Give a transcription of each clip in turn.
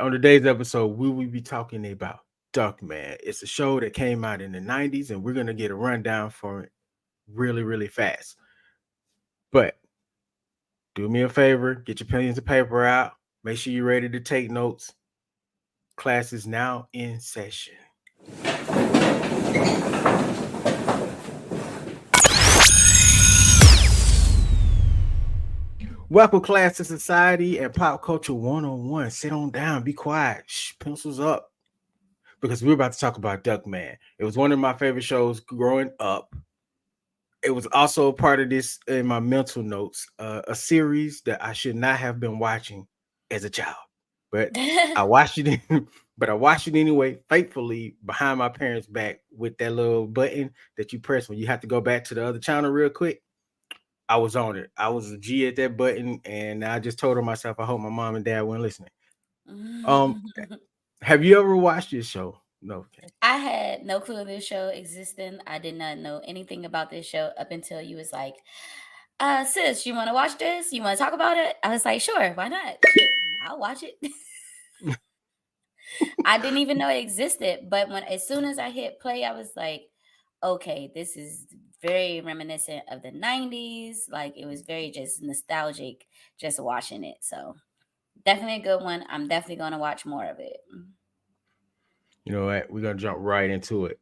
On today's episode, we will be talking about Duckman. It's a show that came out in the 90s, and we're going to get a rundown for it really, really fast. But do me a favor, get your pens and paper out. Make sure you're ready to take notes. Class is now in session. Welcome, class, to Society and Pop Culture 101. Sit on down, be quiet, pencils up, because we're about to talk about Duckman. It was one of my favorite shows growing up. It was also a part of this in my mental notes, a series that I should not have been watching as a child, but I watched it. But I watched it anyway, faithfully behind my parents' back with that little button that you press when you have to go back to the other channel real quick. I was on it. I was a G at that button, and I just told myself, I hope my mom and dad weren't listening. Um, have you ever watched this show? No. Okay. I had no clue this show existed. I did not know anything about this show up until you was like, sis, you want to watch this? You want to talk about it? I was like, sure, why not? I'll watch it. I didn't even know it existed, but as soon as I hit play, I was like, okay, this is very reminiscent of the 90s. Like it was very just nostalgic just watching it. So definitely a good one. I'm definitely going to watch more of it. You know what? We're gonna jump right into it.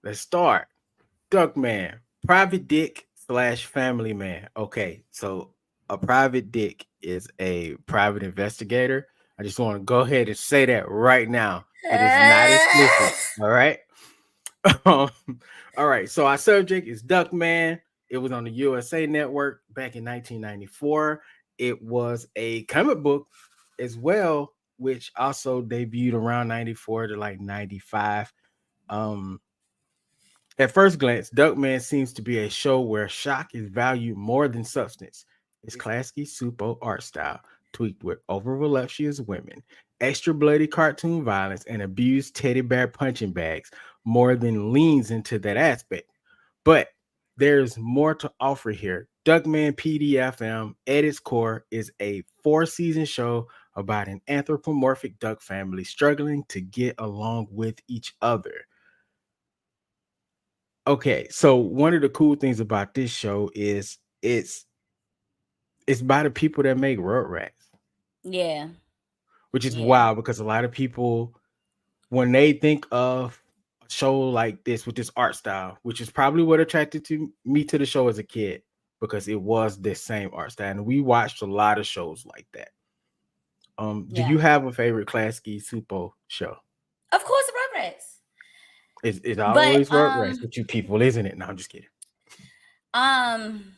Let's start. Duckman, private dick slash family man. Okay, so a private dick is a private investigator. I just want to go ahead and say that right now. It is not explicit. All right. All right. So our subject is Duckman. It was on the USA Network back in 1994. It was a comic book as well, which also debuted around 94 to like 95. Um, at first glance, Duckman seems to be a show where shock is valued more than substance. It's classy super art style, tweaked with over voluptuous women, extra bloody cartoon violence, and abused teddy bear punching bags more than leans into that aspect. But there's more to offer here. Duckman PDFM at its core is a 4-season show about an anthropomorphic duck family struggling to get along with each other. Okay, so one of the cool things about this show is it's by the people that make Rugrats, Yeah. which is Yeah. wild because a lot of people, when they think of a show like this with this art style, which is probably what attracted to me to the show as a kid, because it was this same art style, and we watched a lot of shows like that. Do Yeah. you have a favorite Klasky Supo show? Of course, Rugrats. It's But always Rugrats with you people, isn't it? No, I'm just kidding. um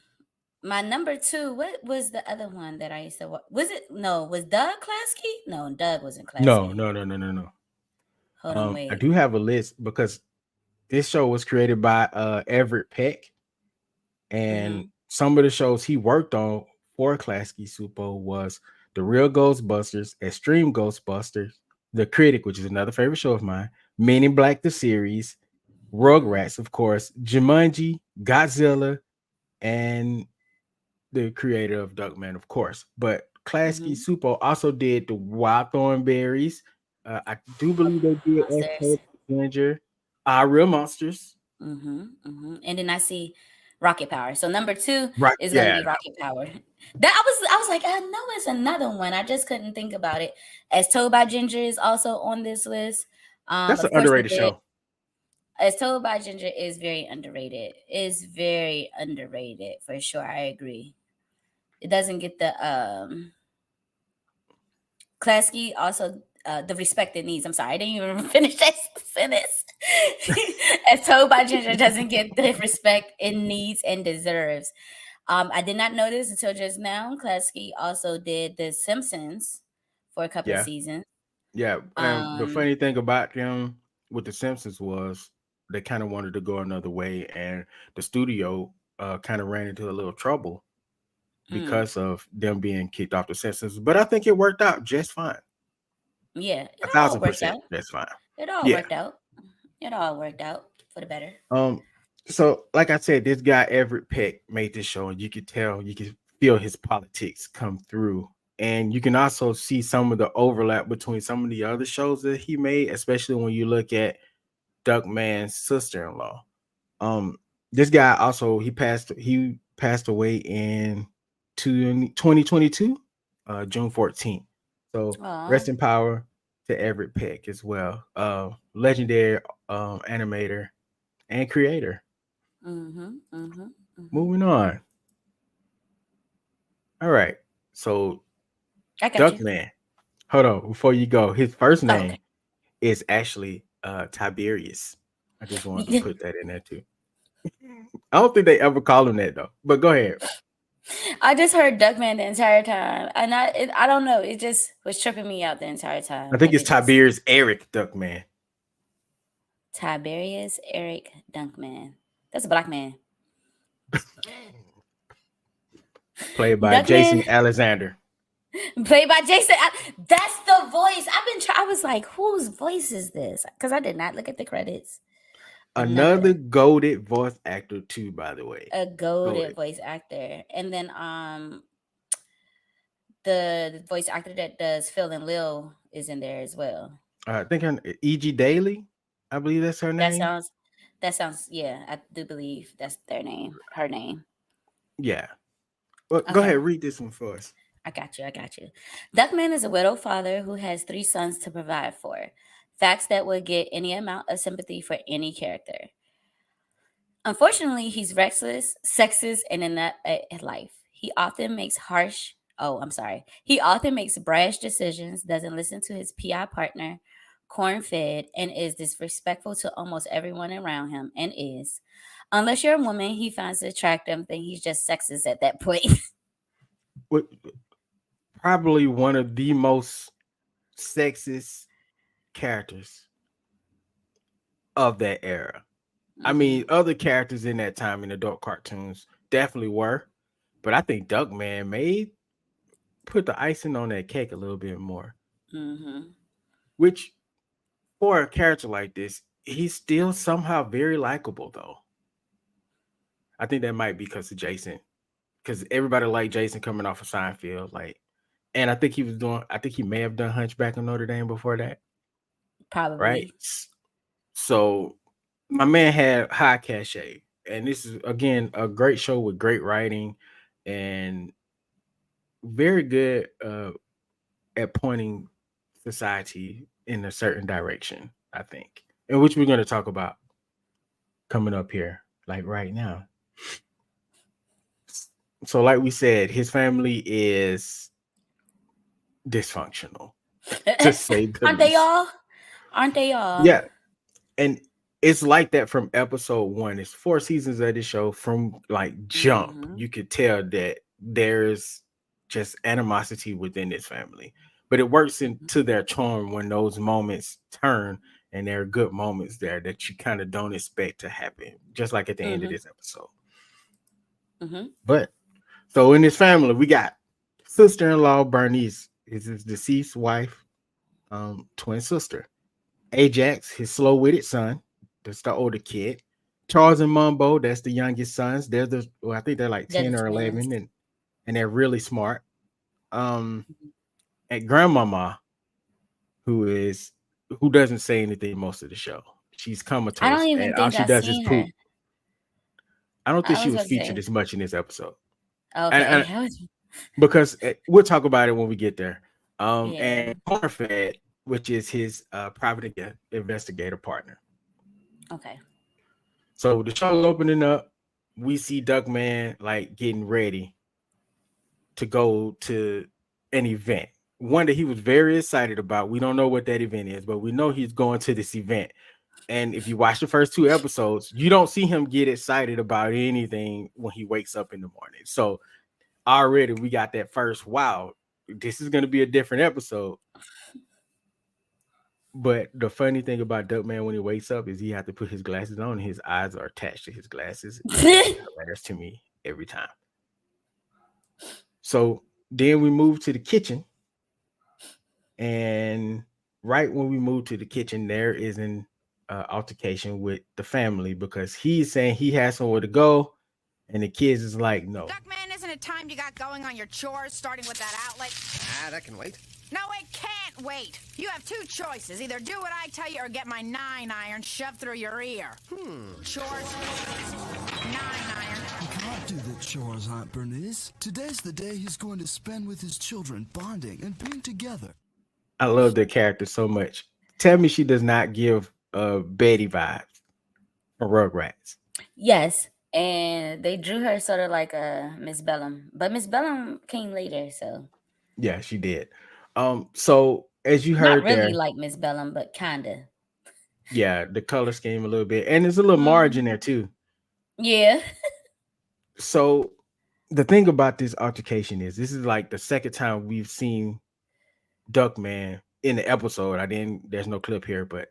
my number two, what was the other one that I used to watch? Was it no, was Doug Klasky? No, Doug wasn't No, Klasky. no, no, no, no, no. Hold on, I wait. do have a list because this show was created by Everett Peck, and Mm-hmm. some of the shows he worked on for Klasky Supo was The Real Ghostbusters, Extreme Ghostbusters, The Critic, which is another favorite show of mine, Men in Black the series, Mm-hmm. Rugrats, of course, Jumanji, Godzilla, and the creator of Duckman, of course. But Klasky Mm-hmm. Supo also did the Wild Thornberries. I do believe they did Monsters. Ex Ginger, Real Monsters. Mm-hmm. Mm-hmm. And then I see Rocket Power. So number two Right. is gonna Yeah. be Rocket Power. That I was like, I know it's another one. I just couldn't think about it. As Told by Ginger is also on this list. That's an Of course we underrated did. show. As Told by Ginger is very underrated. Is very underrated for sure. I agree. It doesn't get the Klasky also the respect it needs. I'm sorry, I didn't even finish that sentence. As Told by Ginger doesn't get the respect it needs and deserves. I did not know this until just now. Klasky also did The Simpsons for a couple of Yeah. seasons. Yeah. And the Um, funny thing about them with the Simpsons was they kind of wanted to go another way, and the studio kind of ran into a little trouble mm, because of them being kicked off the Simpsons. But I think it worked out just fine. yeah, A it all thousand worked percent. out. That's fine. It all Yeah. worked out. It all worked out for the better. Um, so like I said, this guy Everett Peck made this show, and you could tell, you could feel his politics come through And you can also see some of the overlap between some of the other shows that he made, especially when you look at Duckman's sister-in-law. Um, this guy also he passed away in 2022, June 14th. So Oh. rest in power to Everett Peck as well. Legendary animator and creator. Mm-hmm. Mm-hmm. Mm-hmm. Moving on. All right. So I got you. Duckman. Hold on, before you go, his first Oh, name okay. is actually Tiberius. I just wanted to put that in there too. I don't think they ever call him that though. But go ahead. I just heard Duckman the entire time, and I don't know. It just was tripping me out the entire I time. think Like it's it just Tiberius Eric Duckman. Tiberius Eric Dunkman. That's a black man. Played by Duckman, Jason Alexander. played by Jason. That's the voice. I was like, whose voice is this? Because I did not look at the credits or Another nothing. goaded voice actor too, by the way. A goaded Goaded. voice actor, and then the voice actor that does Phil and Lil is in there as well. I think her E.G. Daily. I believe that's her That name. sounds. That sounds. Yeah, I do believe that's their name. Her name. Yeah. Well, go Okay. ahead, read this one for us. I got you. I got you. Duckman is a widowed father who has three sons to provide for. Facts that would get any amount of sympathy for any character. Unfortunately, he's restless, sexist, and inept at life. He often makes harsh. Oh, I'm sorry. He often makes brash decisions, doesn't listen to his PI partner, corn fed, and is disrespectful to almost everyone around him, and is. Unless you're a woman he finds attractive, then he's just sexist at that point. What, probably one of the most sexist characters of that era. I Hmm. mean, other characters in that time in adult cartoons definitely were, but I think Duckman may put the icing on that cake a little bit more. Hmm. Which, for a character like this, he's still somehow very likable, though. I think that might be because of Jason, because everybody liked Jason coming off of Seinfeld. Like, and I think he was doing. I think he may have done Hunchback of Notre Dame before that, right? Probably. So my man had high cachet, and this is again a great show with great writing and very good at pointing society in a certain direction. I think, and which we're going to talk about coming up here, like right now. So, like we said, his family is dysfunctional, to say the Aren't they least. all? Aren't they all? Yeah, and it's like that from episode one. It's 4 seasons of the show. From like jump, Hmm. you could tell that there's just animosity within this family, but it works into their charm when those moments turn, and there are good moments there that you kind of don't expect to happen, just like at the end of Hmm. this episode. Hmm. But so in this family, we got sister-in-law Bernice, is his deceased wife, twin sister. Ajax, his slow-witted son, that's the older kid. Charles and Mumbo, that's the youngest sons. They're I think they're like They're the 10 or twins. 11, and they're really smart. Um, and grandmama, who is who doesn't say anything most of the show. She's I don't comatose, even and all think she I've does is seen her. poop. I don't think I she was was about to featured say. as much in this episode. Okay. And because we'll talk about it when we get there. Yeah. And Cornfed, which is his private investigator partner. Okay. So the show's opening up. We see Duckman like getting ready to go to an event. One that he was very excited about. We don't know what that event is, but we know he's going to this event. And if you watch the first 2 episodes, you don't see him get excited about anything when he wakes up in the morning. So already we got that first wow, this is going to be a different episode. But the funny thing about Duckman when he wakes up is he had to put his glasses on and his eyes are attached to his glasses, and that's hilarious to me every time. So then we move to the kitchen, and right when we move to the kitchen, there is an altercation with the family because he's saying he has somewhere to go, and the kids is like, no. time you got going on your chores, starting with that outlet? That can wait. No, it can't wait. You have two choices. Either do what I tell you or get my 9-iron shoved through your ear. Chores, 9-iron. You can't do the chores, Aunt Bernice. Today's the day he's going to spend with his children, bonding and being together. I love the character so much. Tell me she does not give Betty vibes from Rugrats. Yes, and they drew her sort of like a Miss Bellum, but Miss Bellum came later, so Yeah, she did. So as you not heard there, really like Miss Bellum, but kinda. yeah, the color scheme a little bit, and there's a little margin there too. Yeah. So the thing about this altercation is this is like the second time we've seen Duckman in the episode. I didn't there's no clip here, but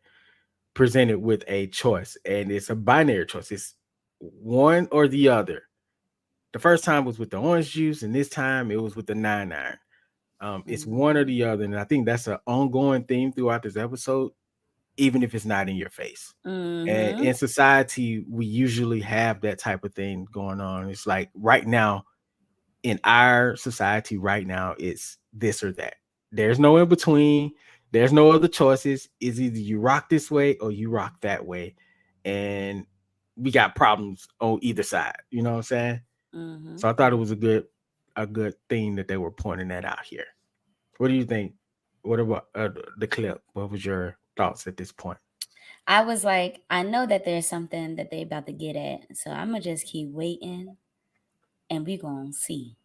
presented with a choice, and it's a binary choice. It's one or the other. The first time was with the orange juice, and this time it was with the 9-iron. It's one or the other, and I think that's an ongoing theme throughout this episode, even if it's not in your face. And Mm-hmm. in society, we usually have that type of thing going on. It's like right now, in our society, right now, it's this or that. There's no in between. There's no other choices. It's either you rock this way or you rock that way. And we got problems on either side. You know what I'm saying? Mm-hmm. So I thought it was a good thing that they were pointing that out here. What do you think? What about the clip? What was your thoughts at this point? I was like, I know that there's something that they about to get at, so I'm gonna just keep waiting, and we gonna see.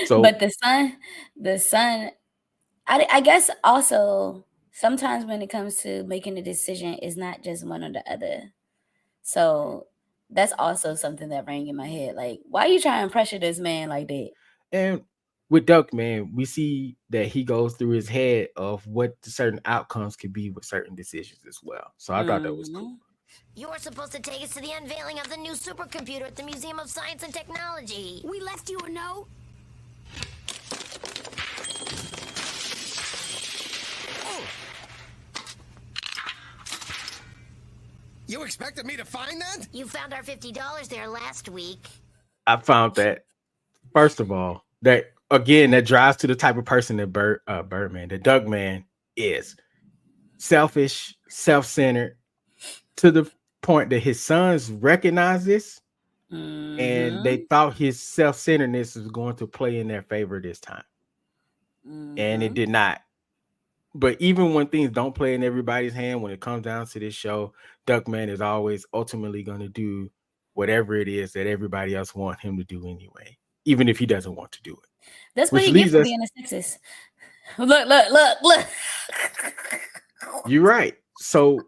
So But the son, I guess also sometimes when it comes to making a decision, it's not just one or the other. So that's also something that rang in my head. Like, why are you trying to pressure this man like that? and with Duckman, we see that he goes through his head of what the certain outcomes could be with certain decisions as well. So I thought that was cool. Mm-hmm. You were supposed to take us to the unveiling of the new supercomputer at the Museum of Science and Technology. We left you a note? You expected me to find that? You found our $50 there last week. I found that first of all, that again, that drives to the type of person that Birdman, that Duckman is selfish, self-centered, to the point that his sons recognize this and they Mm-hmm. thought his self-centeredness was going to play in their favor this time. And it Mm-hmm. did not. But even when things don't play in everybody's hand, when it comes down to this show, Duckman is always ultimately going to do whatever it is that everybody else want him to do anyway, even if he doesn't want to do it. That's what Which he get leads for us, being a sexist. Look. you're right. So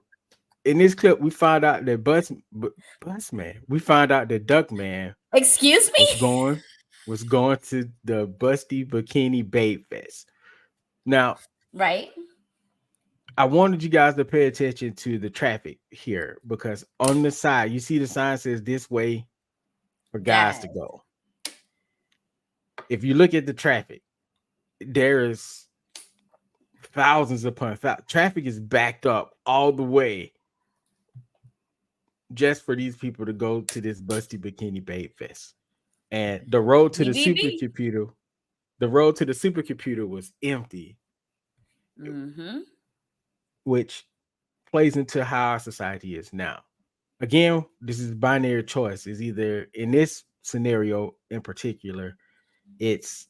in this clip, we find out that Busman, we find out that Duckman Excuse me? was going to the Busty Bikini Babe Fest. Now, Right? I wanted you guys to pay attention to the traffic here because on the side, you see the sign says this way for guys to Guys. go. If you look at the traffic, there is thousands upon traffic is backed up all the way just for these people to go to this Busty Bikini Babe Fest. And BBB. the road to the supercomputer was empty, Mm-hmm. which plays into how our society is now. Again, this is binary choice. Is either in this scenario in particular, it's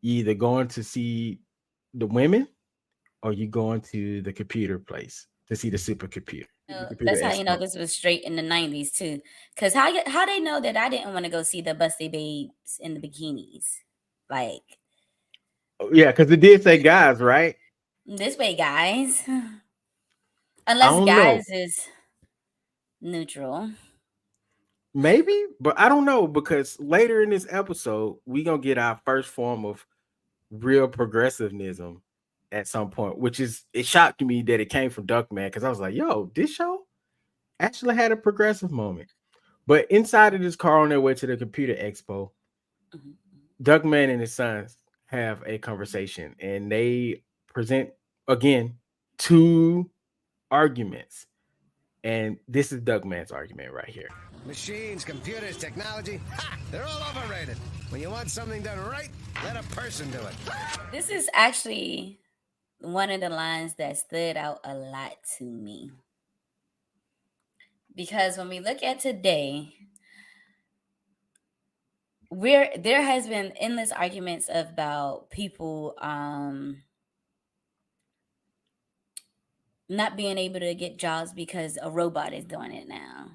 you either going to see the women or you going to the computer place to see the supercomputer, That's supercomputer how you know expo. this was straight in the 90s too. Cause how they know that I didn't want to go see the busty babes in the bikinis? Like Oh, yeah, because it did say guys, right? this way, guys. I Unless don't know. guys is neutral. Maybe, but I don't know because later in this episode, we gonna get our first form of real progressivism at some point, which is it shocked me that it came from Duckman because I was like, yo, this show actually had a progressive moment. But inside of this car on their way to the computer expo, Mhm. Duckman and his sons have a conversation and they present again two arguments. And this is Duckman's argument right here. Machines, computers, technology, ha! They're all overrated. When you want something done right, let a person do it. This is actually one of the lines that stood out a lot to me. Because when we look at today, there has been endless arguments about people not being able to get jobs because a robot is doing it now.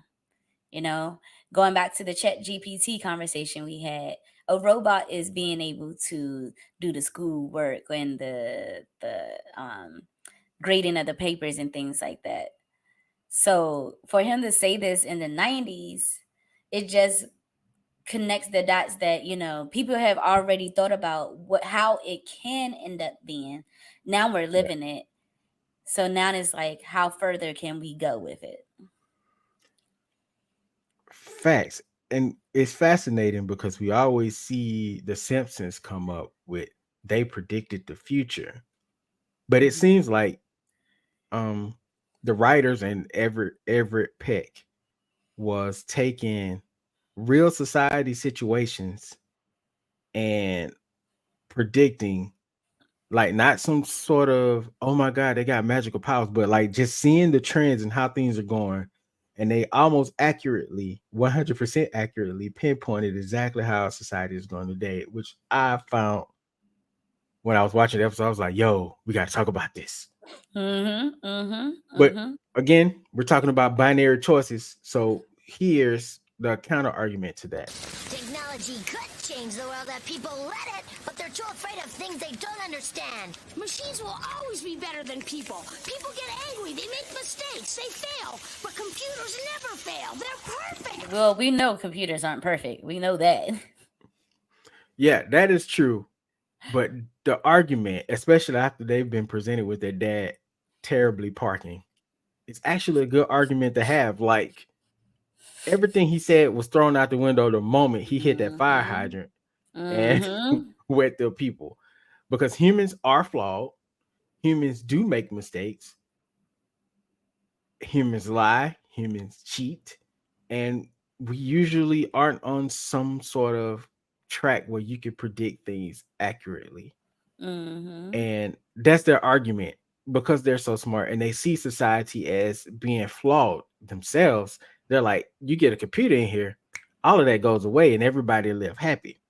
You know, going back to the Chat GPT conversation we had, a robot is being able to do the school work and the grading of the papers and things like that. So for him to say this in the 90s, it just connects the dots that, you know, people have already thought about how it can end up being. Now we're living it. So now it's like, how further can we go with it? Facts. And it's fascinating because we always see the Simpsons come up with they predicted the future. But it seems like um the writers and Everett Peck was taking real society situations and predicting, like, not some sort of, oh my god, they got magical powers, but like just seeing the trends and how things are going, and they almost accurately, 100% accurately pinpointed exactly how society is going today, which I found when I was watching the episode. I was like, yo, we got to talk about this. But again, we're talking about binary choices, so here's the counter argument to that. Technology could change the world if people let it, but they're too afraid of things they don't understand. Machines will always be better than people. People get angry, they make mistakes, they fail. But computers never fail. They're perfect. Well, we know computers aren't perfect. We know that. Yeah, that is true. But the argument, especially after they've been presented with their dad terribly parking, it's actually a good argument to have. Like, everything he said was thrown out the window the moment he hit that fire hydrant and wet the people. Because humans are flawed. Humans do make mistakes. Humans lie. Humans cheat. And we usually aren't on some sort of track where you can predict things accurately. And that's their argument, because they're so smart and they see society as being flawed themselves. They're like, you get a computer in here, all of that goes away and everybody live happy.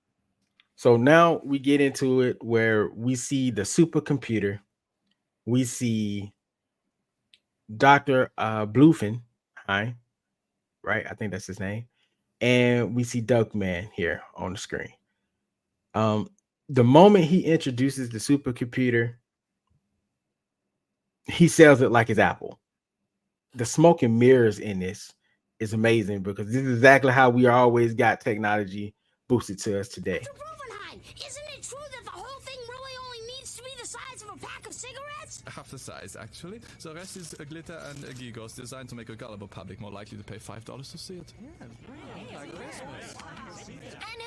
So now we get into it where we see the supercomputer. We see Dr. Bluefin, hi, right? I think that's his name. And we see Duckman here on the screen. The moment he introduces the supercomputer, he sells it like it's Apple. The smoke and mirrors in this is amazing, because this is exactly how we always got technology boosted to us today. Isn't it true that the whole thing really only needs to be the size of a pack of cigarettes? Half the size, actually. The rest is a glitter and a gigos designed to make a gullible public more likely to pay $5 to see it. And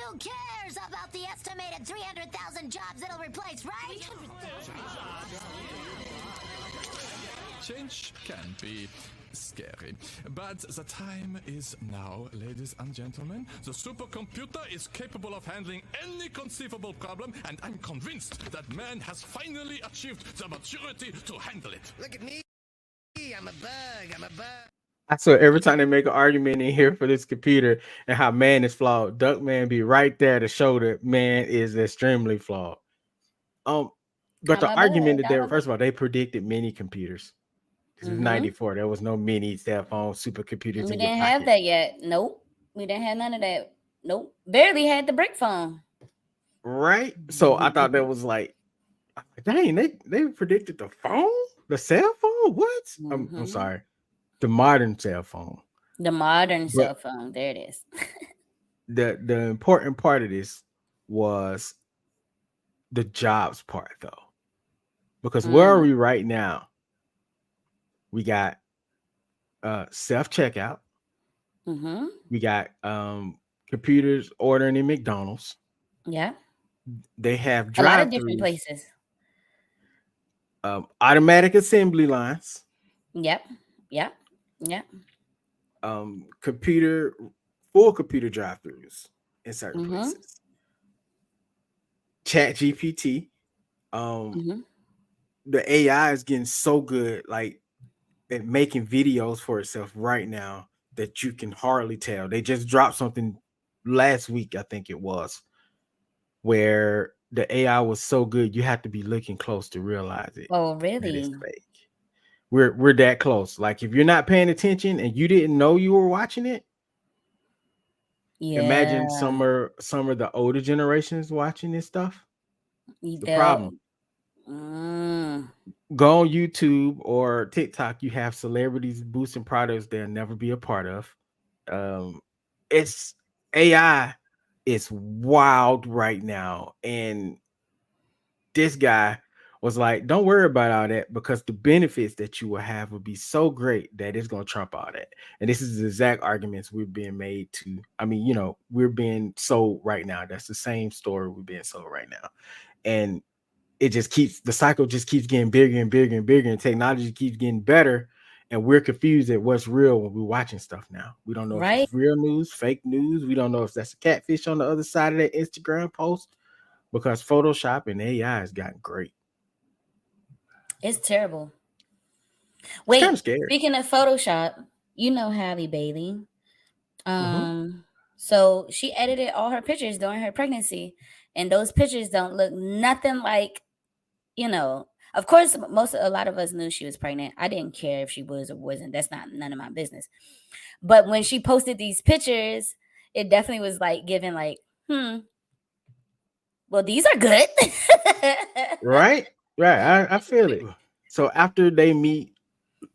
who cares about the estimated 300,000 jobs it'll replace, right? Change can be scary, but the time is now, ladies and gentlemen. The supercomputer is capable of handling any conceivable problem, and I'm convinced that man has finally achieved the maturity to handle it. Look at me. I'm a bug. I'm a bug. I swear, every time they make an argument in here for this computer and how man is flawed, Duckman be right there to show that man is extremely flawed. But the argument that they, first of all, they predicted mini computers. This is 94. There was no mini cell phone supercomputers. We didn't have that yet. Nope. We didn't have none of that. Nope. Barely had the brick phone. Right? So I thought that was like, dang, they predicted the phone? The cell phone? What? I'm sorry. The modern cell phone. The modern cell phone. There it is. The important part of this was the jobs part, though. Because where are we right now? We got self-checkout. We got computers ordering in McDonald's. Yeah. They have a lot of different places. Automatic assembly lines. Yep. Yeah. Computer full computer drive-throughs in certain Mm-hmm. places. Chat GPT. Um, Mm-hmm. the AI is getting so good, like at making videos for itself right now that you can hardly tell. They just dropped something last week, I think it was, where the AI was so good you have to be looking close to realize it Oh, that it's really? fake. We're that close. Like if you're not paying attention and you didn't know you were watching it, imagine Yeah. some of the older generations watching this stuff. The They'll. problem, Mm, go on YouTube or TikTok, you have celebrities boosting products they'll never be a part of. Um, it's AI is wild right now, and this guy was like, "Don't worry about all that because the benefits that you will have will be so great that it's going to trump all that." And this is the exact arguments we're being made to. I mean, we're being sold right now. That's the same story we're being sold right now, and it just keeps the cycle just keeps getting bigger and bigger and bigger, and technology keeps getting better. And we're confused at what's real when we're watching stuff now. We don't know if right? it's real news, fake news. We don't know if that's a catfish on the other side of that Instagram post because Photoshop and AI has gotten great. It's terrible. It's kind of Wait, scary. speaking of Photoshop, you know Halle Bailey. Hmm. Um, so she edited all her pictures during her pregnancy, and those pictures don't look nothing like, you know. Of course, a lot of us knew she was pregnant. I didn't care if she was or wasn't. That's not none of my business. But when she posted these pictures, it definitely was like giving like, well, these are good. Right? Right. I feel it. So after they meet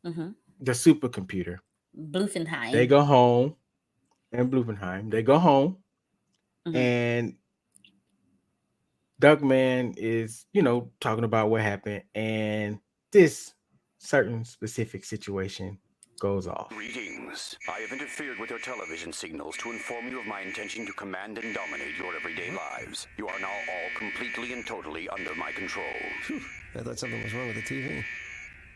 hmm the supercomputer, they Bluffenheim. go home in Blumenheim. They go home hmm and Duckman is, talking about what happened, and this certain specific situation goes off. Greetings. I have interfered with your television signals to inform you of my intention to command and dominate your everyday lives. You are now all completely and totally under my control. Phew, I thought something was wrong with the TV.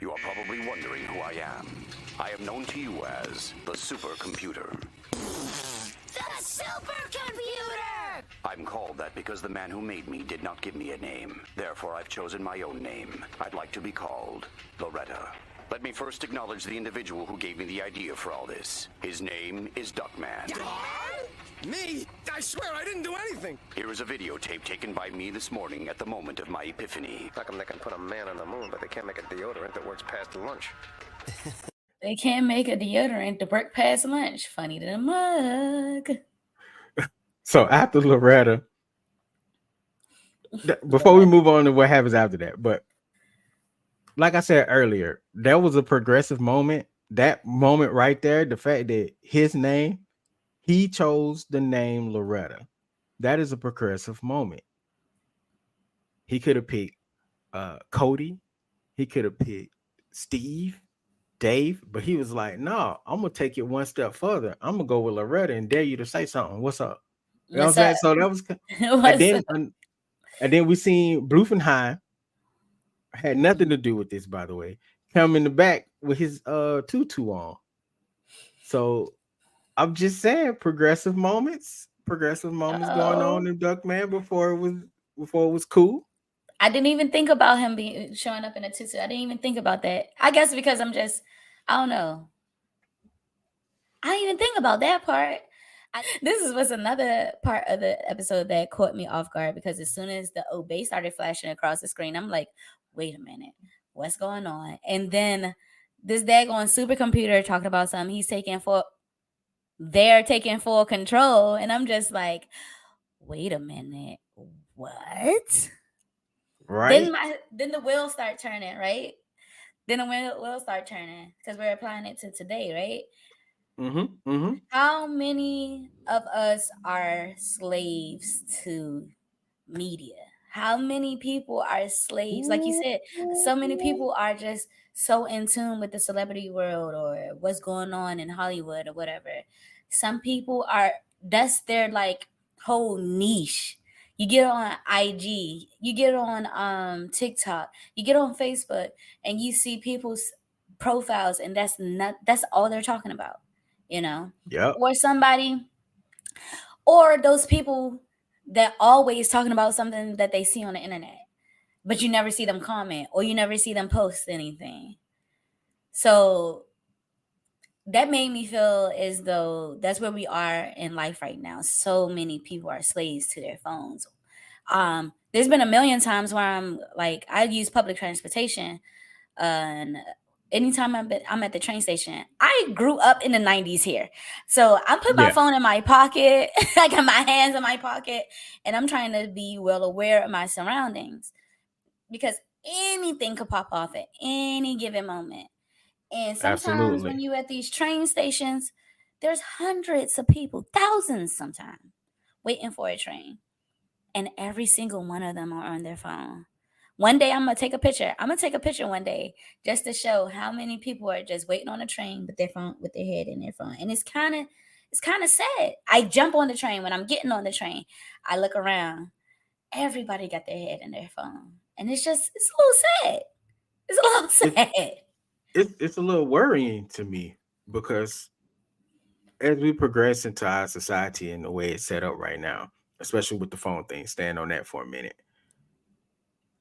You are probably wondering who I am. I am known to you as the supercomputer. The supercomputer! I'm called that because the man who made me did not give me a name. Therefore, I've chosen my own name. I'd like to be called Loretta. Let me first acknowledge the individual who gave me the idea for all this. His name is Duckman. Me? I swear I didn't do anything. Here is a videotape taken by me this morning at the moment of my epiphany. How come they can put a man on the moon, but they can't make a deodorant that works past lunch? They can't make a deodorant to work past lunch. Funny to the mug. So after Loretta, before we move on to what happens after that, but like I said earlier, that was a progressive moment. That moment right there, the fact that his name, he chose the name Loretta. That is a progressive moment. He could have picked Cody. He could have picked Steve, Dave, but he was like, "No, I'm gonna take it one step further. I'm gonna go with Loretta and dare you to say something. What's up?" You know what I'm What's saying? up? So that was, and What's then up? and then we seen Bluffenheim had nothing to do with this, by the way. Come in the back with his tutu on. So I'm just saying, progressive moments going Oh, on in Duckman before it was cool. I didn't even think about him being showing up in a tutu. I didn't even think about that. I guess because I don't know. I didn't even think about that part. Was another part of the episode that caught me off guard because as soon as the obey started flashing across the screen, I'm like, wait a minute, what's going on? And then this daggone supercomputer talking about something they're taking full control. And I'm just like, wait a minute, what? Right? Then the wheels start turning, right? Then the wheels start turning because we're applying it to today, right? Mm-hmm. Mm-hmm. How many of us are slaves to media? How many people are slaves? Like you said, so many people are just so in tune with the celebrity world or what's going on in Hollywood or whatever. Some people that's their like whole niche. You get on IG, you get on TikTok, you get on Facebook, and you see people profiles, and that's all they're talking about, you know. Yep. Or somebody, or those people that always talking about something that they see on the internet, but you never see them comment or you never see them post anything. So that made me feel as though that's where we are in life right now. So many people are slaves to their phones. There's been a million times where I'm like, I use public transportation, and anytime I'm at the train station. I grew up in the 90s here, so I put my Yeah. phone in my pocket. I got my hands in my pocket, and I'm trying to be well aware of my surroundings, because anything could pop off at any given moment. And sometimes when Absolutely. you at these train stations, there's hundreds of people, thousands sometimes, waiting for a train. And every single one of them are on their phone. One day I'm gonna take a picture. I'm gonna take a picture one day just to show how many people are just waiting on a train with their phone, with their head in their phone. And it's kind of sad. I jump on the train when I'm getting on the train. I look around. Everybody got their head in their phone. And it's a little sad. It's a little It, sad. it's a little worrying to me because as we progress into our society and the way it's set up right now, especially with the phone thing, stand on that for a minute.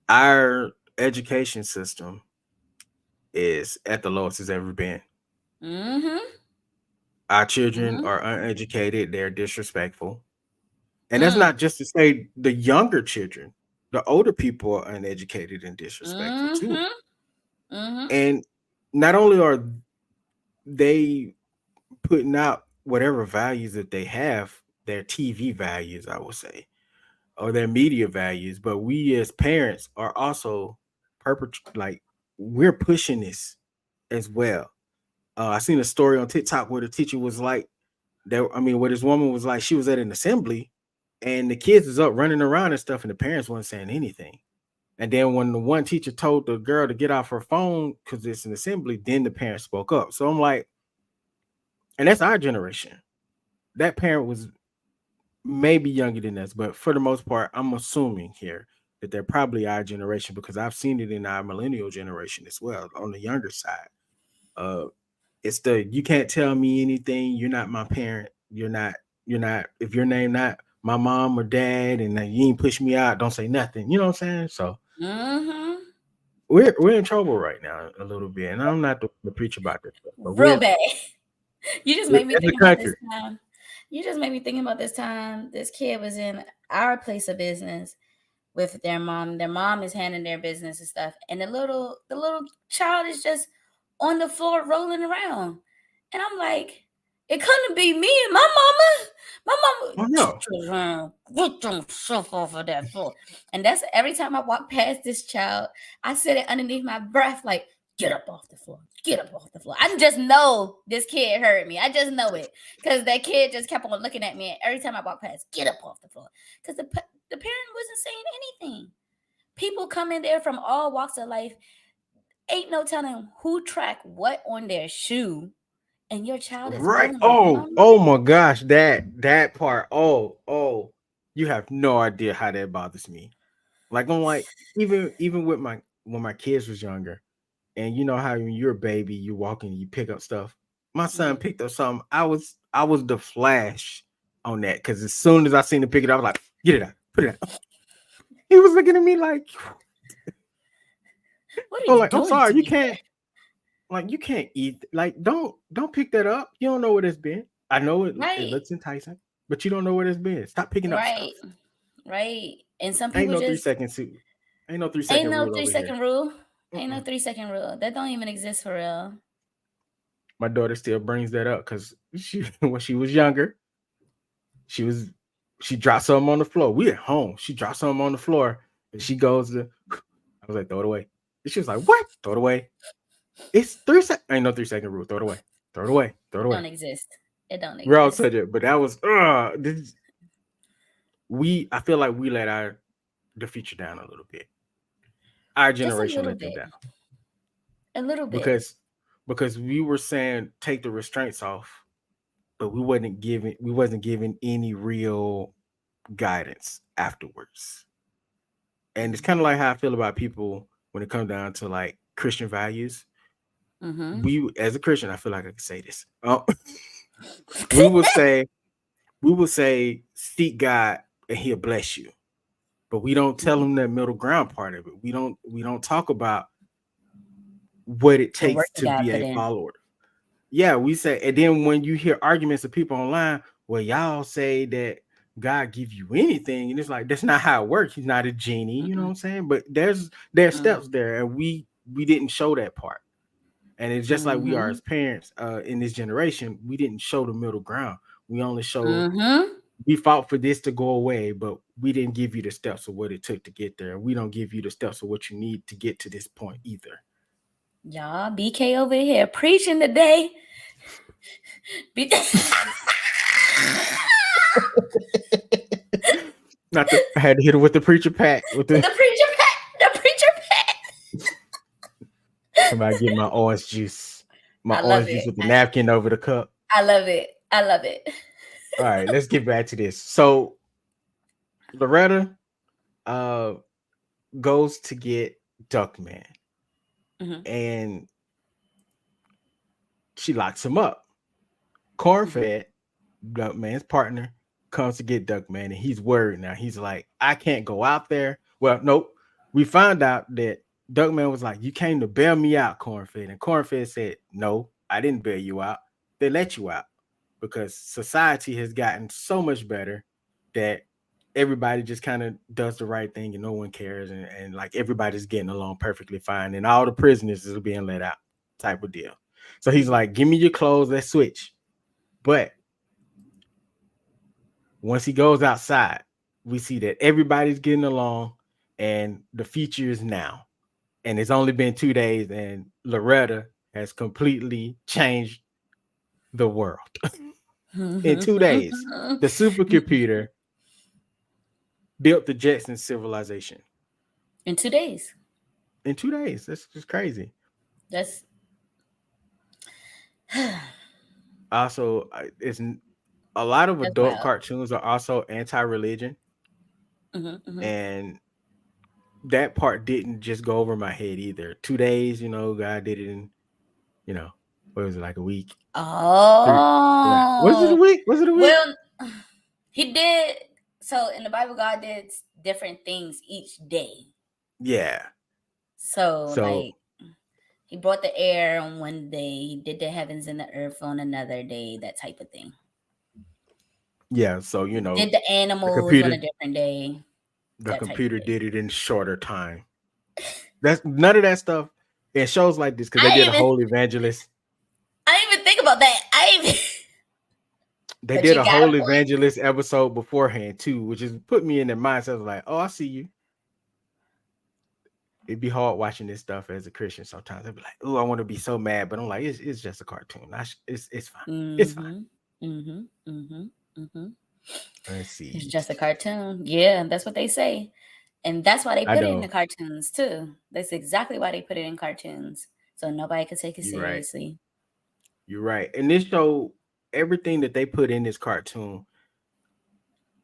Our education system is at the lowest it's ever been. Mm-hmm. Our children Mm-hmm. are uneducated, they're disrespectful. And that's Mm. not just to say the younger children, the older people are uneducated and disrespectful too. Mm-hmm. Mm-hmm. And not only are they putting out whatever values that they have, their TV values, I would say, or their media values, but we as parents are also like we're pushing this as well. I seen a story on TikTok where the teacher was like, there. I mean, where this woman was like, she was at an assembly, and the kids is up running around and stuff, and the parents wasn't saying anything. And then when the one teacher told the girl to get off her phone because it's an assembly, then the parents spoke up. So I'm like, and that's our generation. That parent was maybe younger than us, but for the most part, I'm assuming here that they're probably our generation because I've seen it in our millennial generation as well on the younger side. Uh, it's the you can't tell me anything. You're not my parent. You're not. If your name not my mom or dad, and you ain't push me out, don't say nothing. You know what I'm saying? So Mm-hmm. we're in trouble right now a little bit, and I'm not the preach about this stuff, but Real bad. You just made me as a think about this country. time. You just made me think about this time this kid was in our place of business with their mom. Their mom is handling their business and stuff, and the little child is just on the floor rolling around, and I'm like, it couldn't be me and my mama. My mama, Oh no, get yourself off of that floor. And that's every time I walk past this child, I said it underneath my breath, like, get up off the floor. Get up off the floor. I just know this kid heard me. I just know it. Because that kid just kept on looking at me every time I walk past, get up off the floor. Because the parent wasn't saying anything. People come in there from all walks of life. Ain't no telling who track what on their shoe, and your child is right? rolling Oh, around on oh it. my gosh, that part. Oh, you have no idea how that bothers me. Like I'm like even with my when my kids was younger, and you know how when you're a baby, you walk and you pick up stuff. My son Mm. picked up something. I was the flash on that because as soon as I seen him pick it up, I was like, get it out, put it out. He was looking at me What are I'm you like, I'm doing to sorry, you me? can't like you can't eat like don't pick that up. You don't know what it's been. I know it Right, looks enticing, but you don't know what it's been. Stop picking up right, stuff. right. And some Ain't people no three just second suit. Ain't no three ain't second no rule three over here. second rule. Ain't no Mm-mm. 3 second rule. That don't even exist for real. My daughter still brings that up because she when she was younger, she was she dropped something on the floor. We at home. She dropped something on the floor and she goes to I was like, throw it away. And she was like, what? Throw it away. It's 3 seconds. Ain't no 3 second rule. Throw it away. Throw it away. Throw it It away. don't exist. It don't We're all exist. such it, but that was I feel like we let our the future down a little bit. Our Just a generation little let them bit. down A little bit. because we were saying take the restraints off, but we wasn't giving any real guidance afterwards. And it's kind of like how I feel about people when it comes down to like Christian values. Mm-hmm. we as a Christian, I feel like I can say this. We will say seek God and He'll bless you, but we don't tell them that middle ground part of it. We don't talk about what it The work takes that to God be put a in. follower. Yeah, we say, and then when you hear arguments of people online, well, y'all say that God give you anything, and it's like that's not how it works. He's not a genie, you know what Mm-mm. I'm saying? But there's Mm. steps there, and we didn't show that part. And it's just like we are Mm-hmm. as parents in this generation, we didn't show the middle ground. We only showed Mm-hmm. we fought for this to go away, but we didn't give you the steps of what it took to get there. We don't give you the steps of what you need to get to this point either. Y'all, BK over here preaching today. B- Not the I had to hit it with the preacher pack with the the preacher pat. The preacher pat. somebody get my orange juice. My I love orange juice it. with the napkin over the cup. I love it. I love it. All right, let's get back to this. So Loretta uh goes to get Duckman Mm-hmm. and she locks him up. Mm-hmm. Cornfed, Duckman's partner, comes to get Duckman, and he's worried now. He's like, I can't go out there. Well, nope. We found out that Duckman was like, you came to bail me out, Cornfed. And Cornfed said, no, I didn't bail you out. They let you out because society has gotten so much better that everybody just kind of does the right thing and no one cares. And like everybody's getting along perfectly fine. And all the prisoners are being let out type of deal. So he's Mm-hmm. like, give me your clothes, let's switch. But once he goes outside, we see that everybody's getting along and the future is now. And it's only been 2 days, and Loretta has completely changed the world. In 2 days, the supercomputer built the Jetson civilization. In 2 days. In 2 days. That's just crazy. That's Also, a lot of that's adult wild. cartoons are also anti-religion, Mm-hmm. Mm-hmm. and that part didn't just go over my head either. 2 days, God did it in, you know, what was it, like a week? Three, right. Was it a Oh, week? Was it a week? well, he did. So in the Bible, God did different things each day. Yeah. So So like he brought the air on one day, he did the heavens and the earth on another day, that type of thing. yeah, so Did the the animals on computer a different day, the that type of computer thing. did it in shorter time. That's none of that stuff in shows like this because they I did a didn't even whole evangelist. I didn't even think about that. I didn't even, They but did you a got a whole point. evangelist episode beforehand too, which is put me in the mindset of like, oh, I see you. It'd be hard watching this stuff as a Christian sometimes. I'd be like, oh, I want to be so mad, but I'm like, it's just a cartoon. It's fine. It's fine. Mm-hmm. Mm-hmm. Mm-hmm. Mm-hmm. Let's It's see. just a cartoon. Yeah, that's what they say. And that's why they I put it in the know cartoons too. That's exactly why they put it in cartoons. So nobody could take it you're right. seriously. You're right. And this show, everything that they put in this cartoon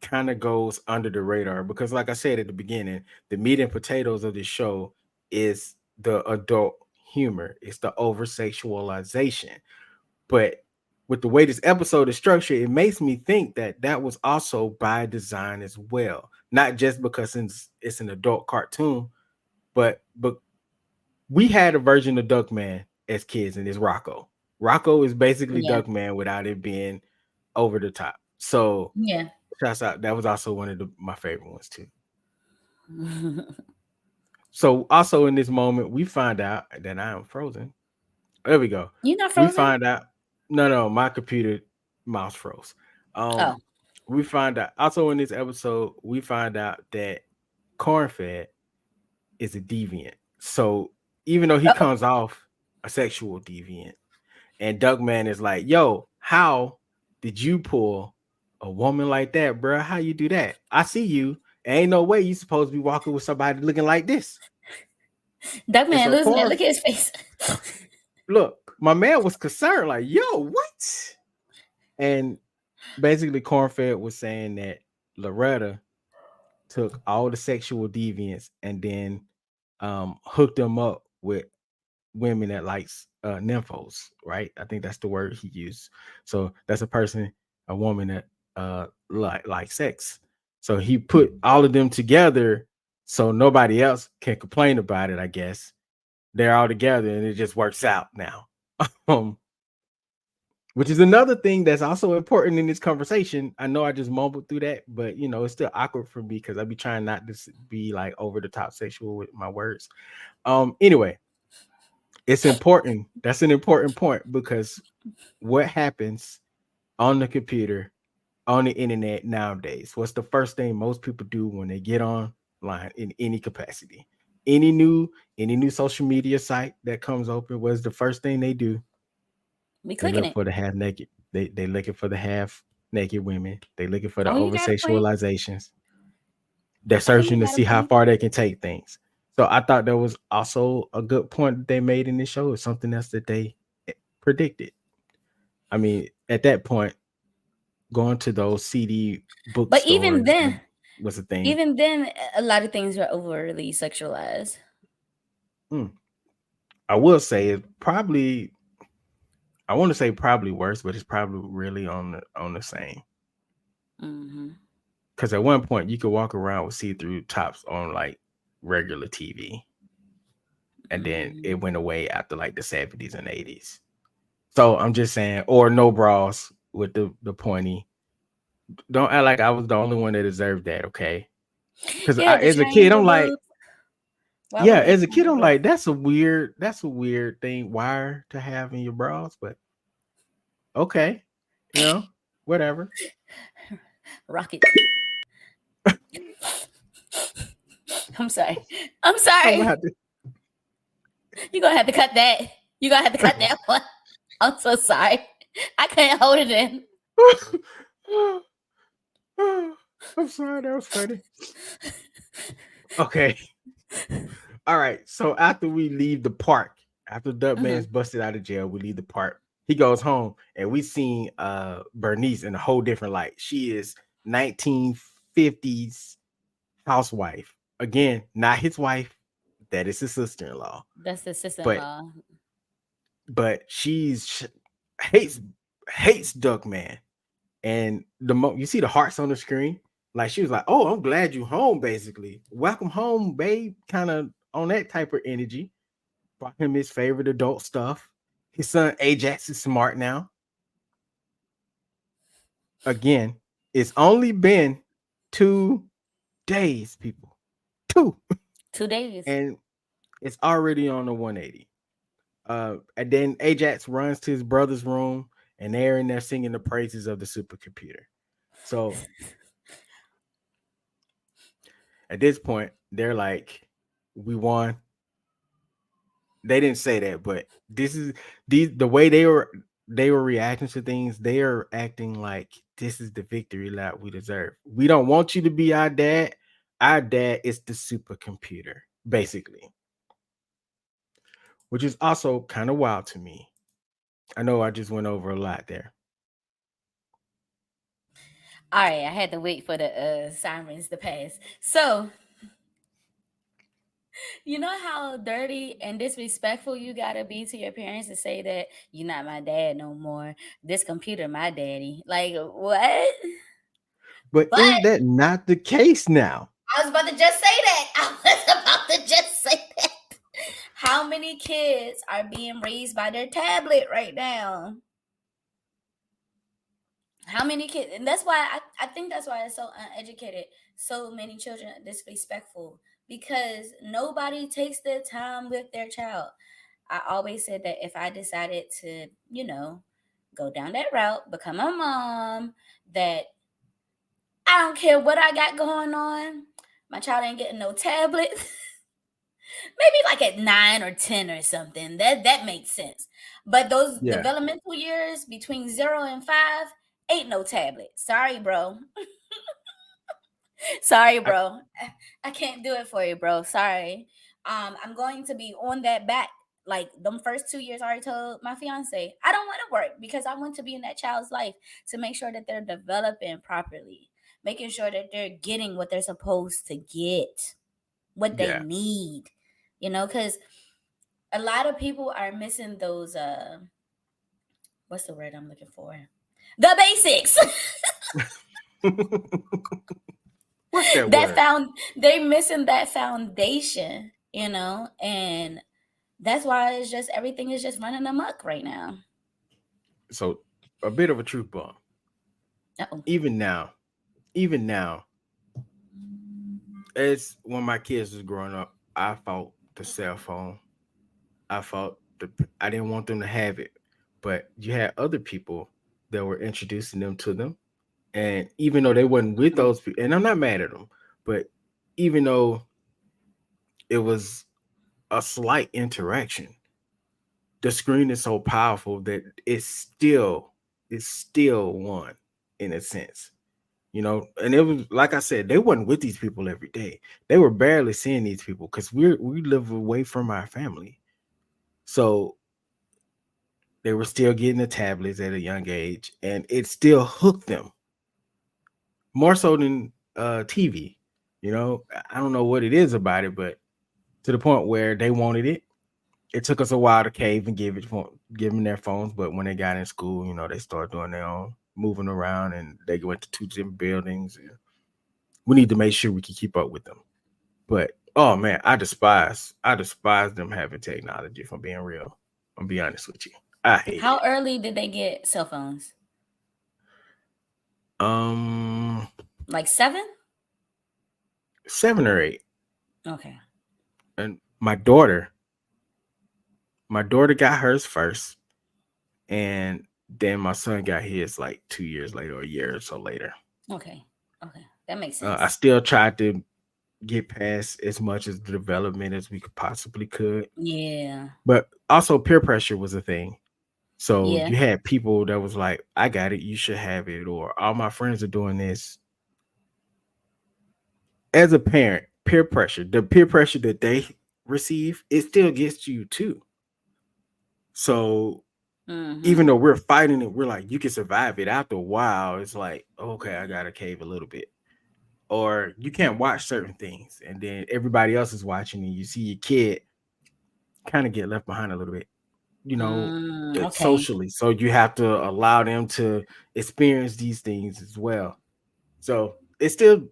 kind of goes under the radar because, like I said at the beginning, the meat and potatoes of this show is the adult humor, it's the over sexualization. But with the way this episode is structured, it makes me think that that was also by design as well. Not just because it's an adult cartoon, but we had a version of Duckman as kids, and it's Rocco. Rocco is basically Yeah. Duckman without it being over the top. So Yeah. shouts out. That was also one of my favorite ones too. So also in this moment, we find out that I am frozen. There we go. You not We frozen? find out. No, my computer mouse froze. Oh. We find out also in this episode, we find out that Cornfed is a deviant. So even though he Uh-oh. comes off a sexual deviant, and Duckman is like, "Yo, how did you pull a woman like that, bro? How you do that? I see you. Ain't no way you supposed to be walking with somebody looking like this." Duck And man so losing it. Corn, Look at his face. look, my man was concerned, like, "Yo, what?" And basically, Cornfed was saying that Loretta took all the sexual deviants and then hooked them up with women that likes nymphos, right? I think that's the word he used. So that's a person, a woman that like sex. So he put all of them together so nobody else can complain about it, I guess. They're all together and it just works out now. um, which is another thing that's also important in this conversation. I know I just mumbled through that, but it's still awkward for me because I be trying not to be like over the top sexual with my words. Anyway, it's important. That's an important point because what happens on the computer, on the internet nowadays? What's the first thing most people do when they get online in any capacity? Any new social media site that comes open, what's the first thing they do? We They clicking look it. for the half naked. They looking for the half naked women. They looking for the Oh, you over got a point. sexualizations. They're I think you searching to got a see how point. far they can take things. So I thought that was also a good point that they made in this show. It's something else that they predicted. I mean, at that point, going to those CD But even bookstores then, was a thing. even then, a lot of things were overly sexualized. Mm. I will say it probably. I want to say probably worse, but it's probably really on the same. Mm-hmm. Because at one point you could walk around with see-through tops on like regular TV, and then Mm-hmm. it went away after like the 70s and 80s. So I'm just saying, or no bras with the pointy. Don't act like I was the only one that deserved that, okay? Because Yeah, the as a kid, I'm triangle like, boobs. Why yeah, were they as a kid, I'm triangle? like, that's a weird thing wire to have in your bras, but okay, whatever. Rocket. I'm sorry. I'm I'm gonna sorry. have You're gonna have to cut that. You're gonna have to cut to. that one. I'm so sorry. I can't hold it in. I'm sorry, that was funny. Okay. All right. So after we leave the park, after Mm-hmm. Duckman's busted out of jail, we leave the park. He goes home and we seen Bernice in a whole different light. She is 1950s housewife. Again, not his wife. That is his sister-in-law. That's the But sister-in-law. but hates hates Duckman. And you see the hearts on the screen. Like she was like, "Oh, I'm glad you home." Basically, welcome home, babe. Kind of on that type of energy. Bought him his favorite adult stuff. His son Ajax is smart now. Again, it's only been 2 days, people. Two, 2 days. and it's already on the 180. And then Ajax runs to his brother's room, and they're in there singing the praises of the supercomputer. So at this point, they're like, "We won." They didn't say that, but this is the way they were reacting to things. They are acting like this is the victory lap we deserve. We don't want you to be our dad. Our dad is the supercomputer, basically, which is also kind of wild to me. I know I just went over a lot there. All right, I had to wait for the sirens to pass. So, you know how dirty and disrespectful you gotta be to your parents to say that you're not my dad no more. This computer, my daddy. Like what? But But is that not the case now? I was about to just say that. I was about to just say that. How many kids are being raised by their tablet right now? How many kids? And that's why I think that's why it's so uneducated. So many children are disrespectful because nobody takes their time with their child. I always said that if I decided to, go down that route, become a mom, that I don't care what I got going on, my child ain't getting no tablet. Maybe like at 9 or 10 or something. That makes sense. But those Yeah, developmental years between 0 and 5 ain't no tablet. Sorry, bro. Sorry, I, bro. I can't do it for you, bro. Sorry. I'm going to be on that back. Like them first 2 years, I already told my fiance, I don't want to work because I want to be in that child's life to make sure that they're developing properly, making sure that they're getting what they're supposed to get, what they yeah, need, because A lot of people are missing those what's the word I'm looking for? The basics. What's that word? They missing that foundation, and that's why it's just everything is just running amok right now. So a bit of a truth bomb. Uh-oh. Even now, as when my kids was growing up, I fought the cell phone. I fought I didn't want them to have it, but you had other people that were introducing them to them, and even though they wasn't with those people, and I'm not mad at them, but even though it was a slight interaction, the screen is so powerful that it's still one in a sense. And it was like I said, they wasn't with these people every day. They were barely seeing these people because we live away from our family. So they were still getting the tablets at a young age, and it still hooked them more so than TV. I don't know what it is about it, but to the point where they wanted it. It took us a while to cave and give them their phones, but when they got in school, they started doing their own, moving around, and they went to two different buildings. And we need to make sure we can keep up with them. But oh man, I despise them having technology. If I'm being real, I'm be honest with you, I hate How it. early did they get cell phones? Um, Like 7? 7 or 8, Okay. and my daughter got hers first, and then my son got his like 2 years later or a year or so later. Okay. Okay. That makes I sense. still tried to get past as much as the development as we could, Yeah. but also peer pressure was a thing. So Yeah. you had people that was like, "I got it, you should have it," or "All my friends are doing this." As a parent, the peer pressure that they receive, it still gets to you too. So even Mhm. though we're fighting it, we're like, you can survive it. After a while, it's like, okay, I gotta cave a little bit. Or you can't watch certain things, and then everybody else is watching, and you see your kid kind of get left behind a little bit, you know, Okay. socially. So you have to allow them to experience these things as well. So it's still,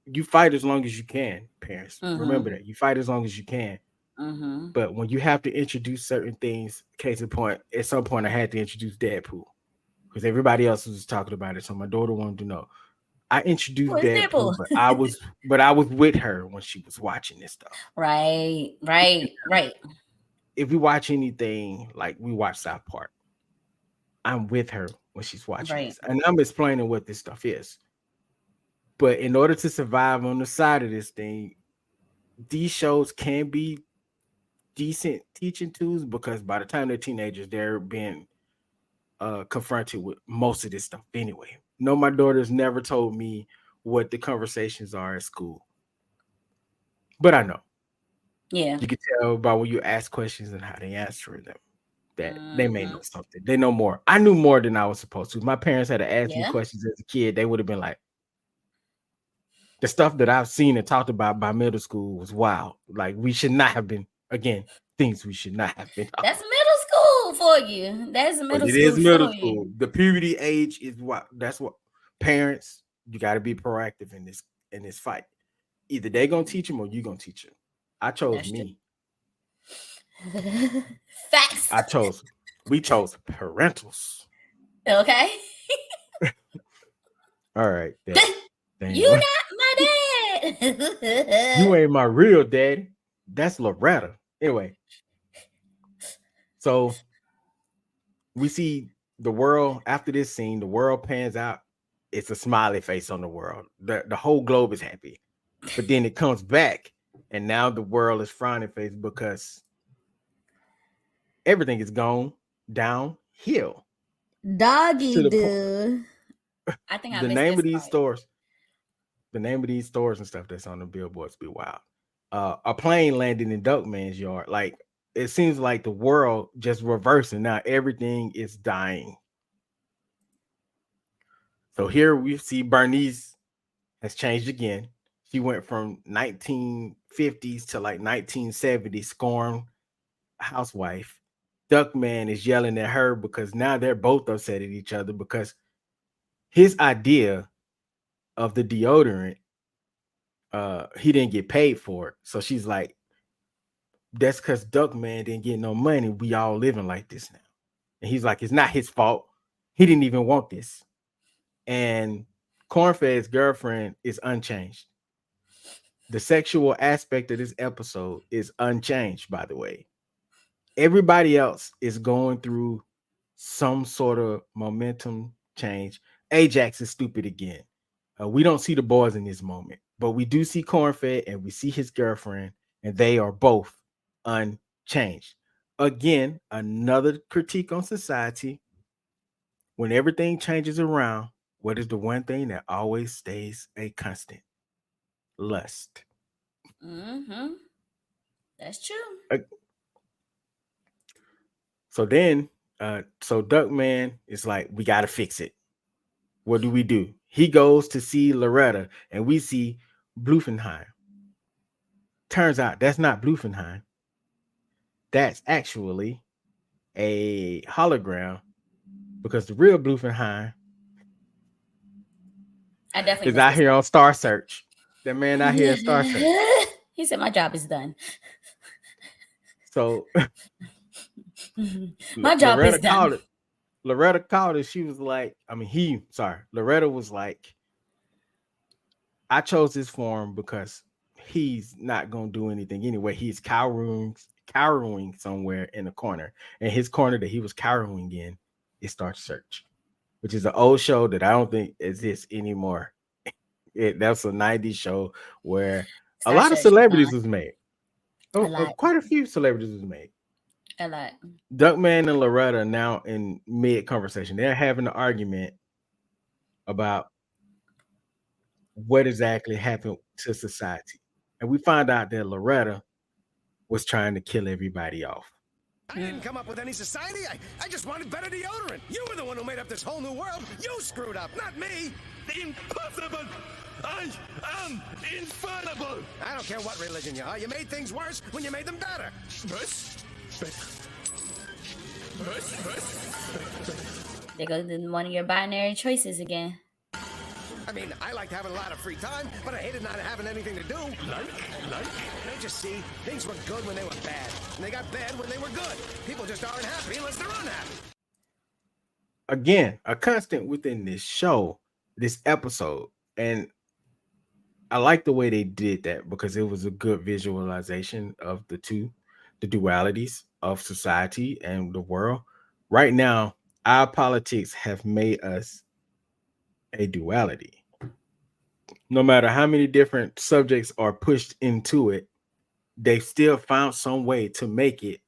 you fight as long as you can, parents. Remember Mhm. that you fight as long as you can. Mhm. But when you have to introduce certain things, case in point, at some point I had to introduce Deadpool because everybody else was talking about it. So my daughter wanted to know. I Who introduced is Deadpool, Dipple? but I was with her when she was watching this stuff. Right. Right. Right. If we watch anything like we watch South Park, I'm with her when she's watching Right. this, and I'm explaining what this stuff is. But in order to survive on the side of this thing, these shows can be decent teaching tools because by the time they're teenagers, they're being confronted with most of this stuff anyway. No, my daughter's never told me what the conversations are at school, but I know Yeah. you can tell by when you ask questions and how they answer them that they may Mhm. know something. They know more. I knew more than I was supposed to. If my parents had to ask me Yeah. questions as a kid, they would have been like, the stuff that I've seen and talked about by middle school was wild. Like we should not have been, again, things we should not have been talking That's about. middle school for you. That's But middle it is school middle for school. you. The puberty age is what that's what parents, you got to be proactive in this fight. Either they gonna teach them or you gonna teach them. I chose That's true. me. Facts. I chose. We chose parentals. Okay. All right, that You damn. not my You dad. ain't my real daddy. That's Loretta. Anyway, so we see the world after this scene, the world pans out. It's a smiley face on the world. The whole globe is happy. But then it comes back, and now the world is frowning face because everything is gone downhill Doggy to the point. do. I think I The missed name this of these part. stores, the name of these stores and stuff that's on the billboards be wild. A plane landed in Duckman's yard. Like it seems like the world just reversing. Now everything is dying. So here we see Bernice has changed again. She went from 1950s to like 1970s, scorn. housewife. Duckman is yelling at her because now they're both upset at each other because his idea of the deodorant, he didn't get paid for it. So she's like, that's because Duckman didn't get no money. We all living like this now. And he's like, it's not his fault. He didn't even want this. And Cornfed's girlfriend is unchanged. The sexual aspect of this episode is unchanged, by the way. Everybody else is going through some sort of momentum change. Ajax is stupid again. We don't see the boys in this moment, but we do see Cornfed and we see his girlfriend, and they are both unchanged. Again, another critique on society. When everything changes around, what is the one thing that always stays a constant? Lust. Mm-hmm. That's true. So Duckman is like, we got to fix it. What do? He goes to see Loretta, and we see Bluffenheim. Turns out that's not Bluffenheim. That's actually a hologram, because the real Bluffenheim is out here on Star Search. That man out here at Star Search. He said, my job is done. So my job is done. Loretta called it. She was like, Loretta was like, I chose this form because he's not going to do anything anyway. He's cowering somewhere in the corner. And his corner that he was cowering in is Star Search, which is an old show that I don't think exists anymore. That's a 90s show where a lot of celebrities was made. Quite a few celebrities was made. A lot. Duckman and Loretta now in mid conversation. They're having an argument about what exactly happened to society. And we find out that Loretta was trying to kill everybody off. I didn't come up with any society. I just wanted better deodorant. You were the one who made up this whole new world. You screwed up, not me. Impossible! I am infallible! I don't care what religion you are. You made things worse when you made them better. There goes one of your binary choices again. I mean, I liked having a lot of free time, but I hated not having anything to do. Don't you see? Things were good when they were bad, and they got bad when they were good. People just aren't happy unless they're unhappy. Again, a constant within this show, this episode, and I like the way they did that because it was a good visualization of the dualities of society and the world. Right now, our politics have made us a duality. No matter how many different subjects are pushed into it, they've still found some way to make it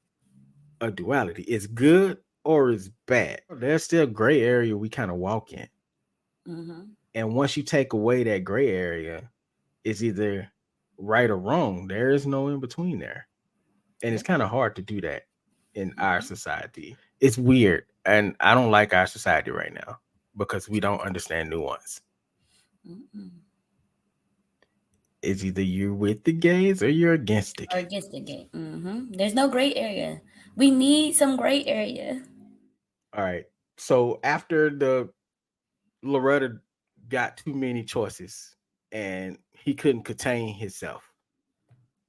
a duality. It's good or it's bad. There's still gray area we kind of walk in. Mm-hmm. And once you take away that gray area, it's either right or wrong. There is no in between there. And it's kind of hard to do that in our society. It's weird. And I don't like our society right now because we don't understand nuance. Mm-mm. It's either you're with the gays or you're against the gays. Mm-hmm. There's no gray area. We need some gray area. All right. So after the Loretta got too many choices and he couldn't contain himself,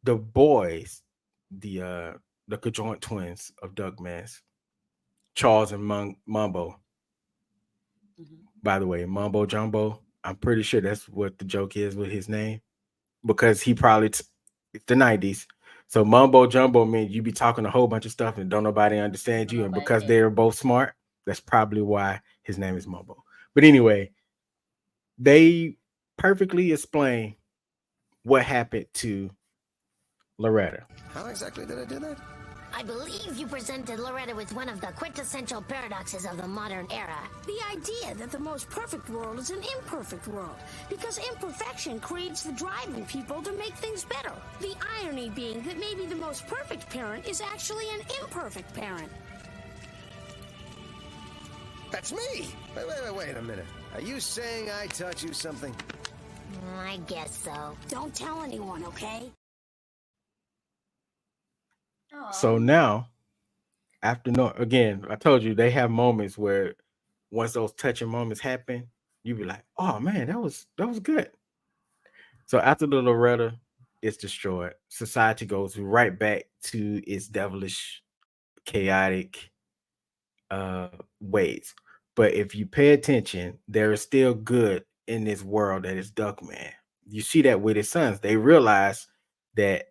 the boys, the conjoint twins of Duckman's, Charles and Mambo. Mm-hmm. By the way, Mambo Jumbo, I'm pretty sure that's what the joke is with his name, because he probably it's the 90s. So Mambo Jumbo means you be talking a whole bunch of stuff and don't nobody understand you. And because they're both smart, that's probably why his name is Mambo. But anyway, they perfectly explain what happened to Loretta. How exactly did I do that? I believe you presented Loretta with one of the quintessential paradoxes of the modern era. The idea that the most perfect world is an imperfect world, because imperfection creates the drive in people to make things better. The irony being that maybe the most perfect parent is actually an imperfect parent. That's me! Wait a minute. Are you saying I taught you something? I guess so. Don't tell anyone, okay? So now after no again, I told you they have moments where once those touching moments happen, you be like, oh man, that was good. So after the Loretta is destroyed, society goes right back to its devilish, chaotic uh ways. But if you pay attention, there is still good in this world that is Duckman. You see that with his sons. They realize that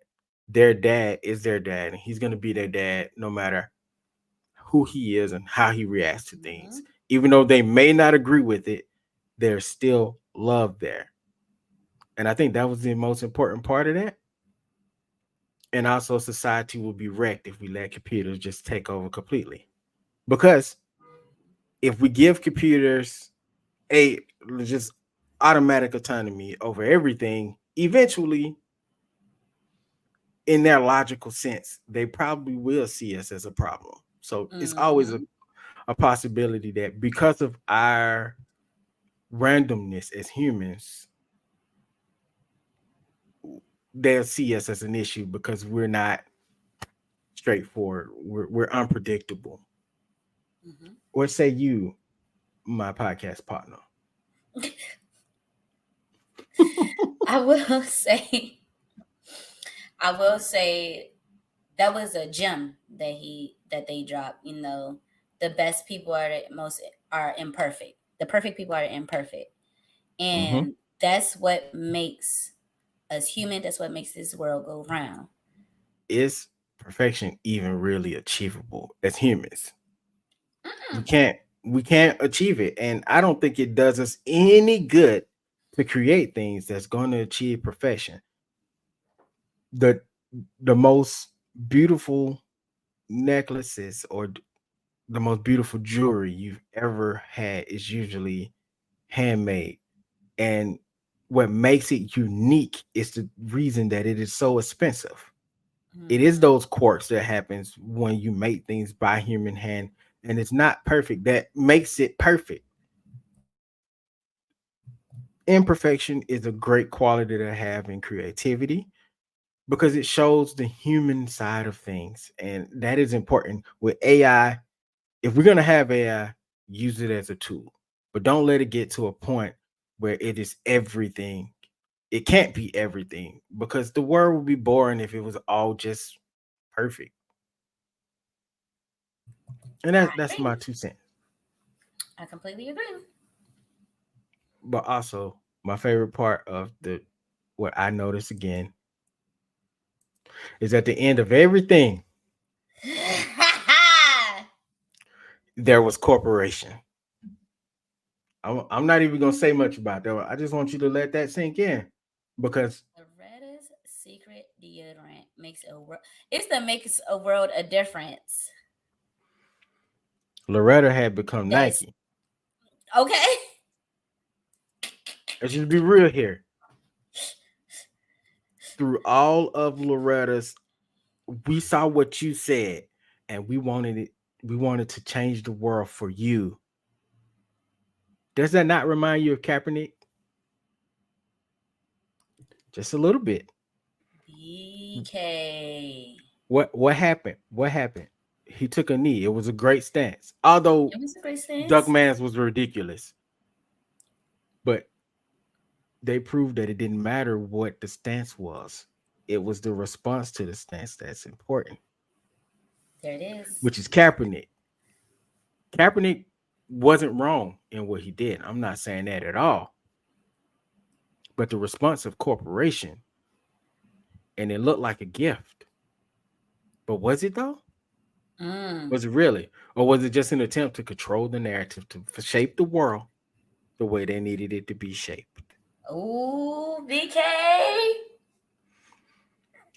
their dad is their dad, and he's gonna be their dad no matter who he is and how he reacts to things. Mhm. Even though they may not agree with it, there's still love there. And I think that was the most important part of that. And also, society will be wrecked if we let computers just take over completely. Because if we give computers a just automatic autonomy over everything, eventually, in their logical sense, they probably will see us as a problem. So it's always Mhm. a possibility that because of our randomness as humans, they'll see us as an issue because we're not straightforward. We're unpredictable. Mhm. What say you, my podcast partner? I will say, I will say that was a gem that they dropped. The best people are imperfect. The perfect people are imperfect, Hmm. and that's what makes us human. That's what makes this world go round. Is perfection even really achievable as humans? We Mm-mm. can't we can't achieve it, and I don't think it does us any good to create things that's going to achieve perfection. The the most beautiful necklaces or the most beautiful jewelry you've ever had is usually handmade. And what makes it unique is the reason that it is so expensive. It is Mhm. those quirks that happens when you make things by human hand and it's not perfect that makes it perfect. Imperfection is a great quality to have in creativity because it shows the human side of things, and that is important with AI. If we're going to have AI, use it as a tool, but don't let it get to a point where it is everything. It can't be everything because the world would be boring if it was all just perfect. And I that's agree. my 2 cents. I completely agree. But also, my favorite part of the what I noticed again is at the end of everything, there was corporation. I'm not even gonna say much about that. I just want you to let that sink in because Loretta's secret deodorant makes a world. It's the makes a world a difference. Loretta had become That's Nike. okay. Let's just be real here. Through all of Loretta's, we saw what you said, and we wanted it. We wanted to change the world for you. Does that not remind you of Kaepernick? Just a little bit. BK. What happened? What happened? He took a knee. It was a great stance. Although It was a great stance. Duckman's was ridiculous, but they proved that it didn't matter what the stance was. It was the response to the stance that's important, There it is. which is Kaepernick. Kaepernick wasn't wrong in what he did. I'm not saying that at all. But the response of corporation, and it looked like a gift. But was it though? Mm. Was it really? Or was it just an attempt to control the narrative to shape the world the way they needed it to be shaped? Ooh, BK.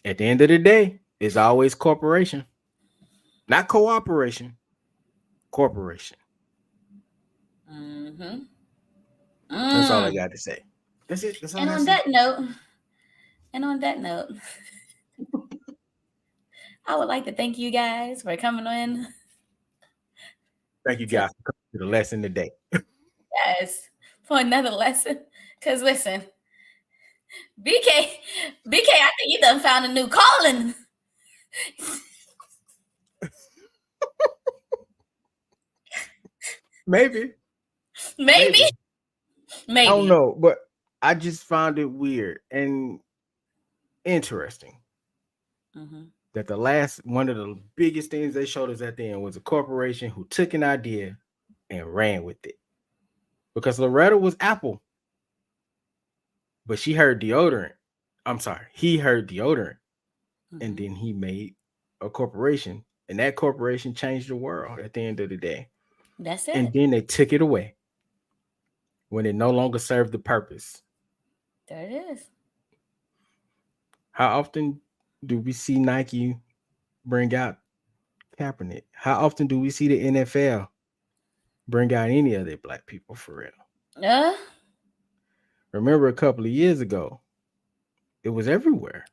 At the end of the day, it's always corporation, not cooperation, corporation. Mm-hmm. That's all I Mm. got to say. That's it. That's all I And got to on say. that note, and on that note, I would like to thank you guys for coming in Thank you to guys for coming to the lesson today. guys for another lesson. Cause listen, BK, I think you done found a new calling. Maybe. Maybe. I don't Maybe. know, but I just found it weird and interesting Mhm. that the last one of the biggest things they showed us at the end was a corporation who took an idea and ran with it. Because Loretta was Apple, but she heard deodorant. I'm sorry, he heard deodorant, and Mhm. then he made a corporation, and that corporation changed the world at the end of the day. That's And it. then they took it away when it no longer served the purpose. There it is. How often do we see Nike bring out Kaepernick? How often do we see the NFL bring out any of their black people for real? Uh, Remember a couple of years ago, it was everywhere.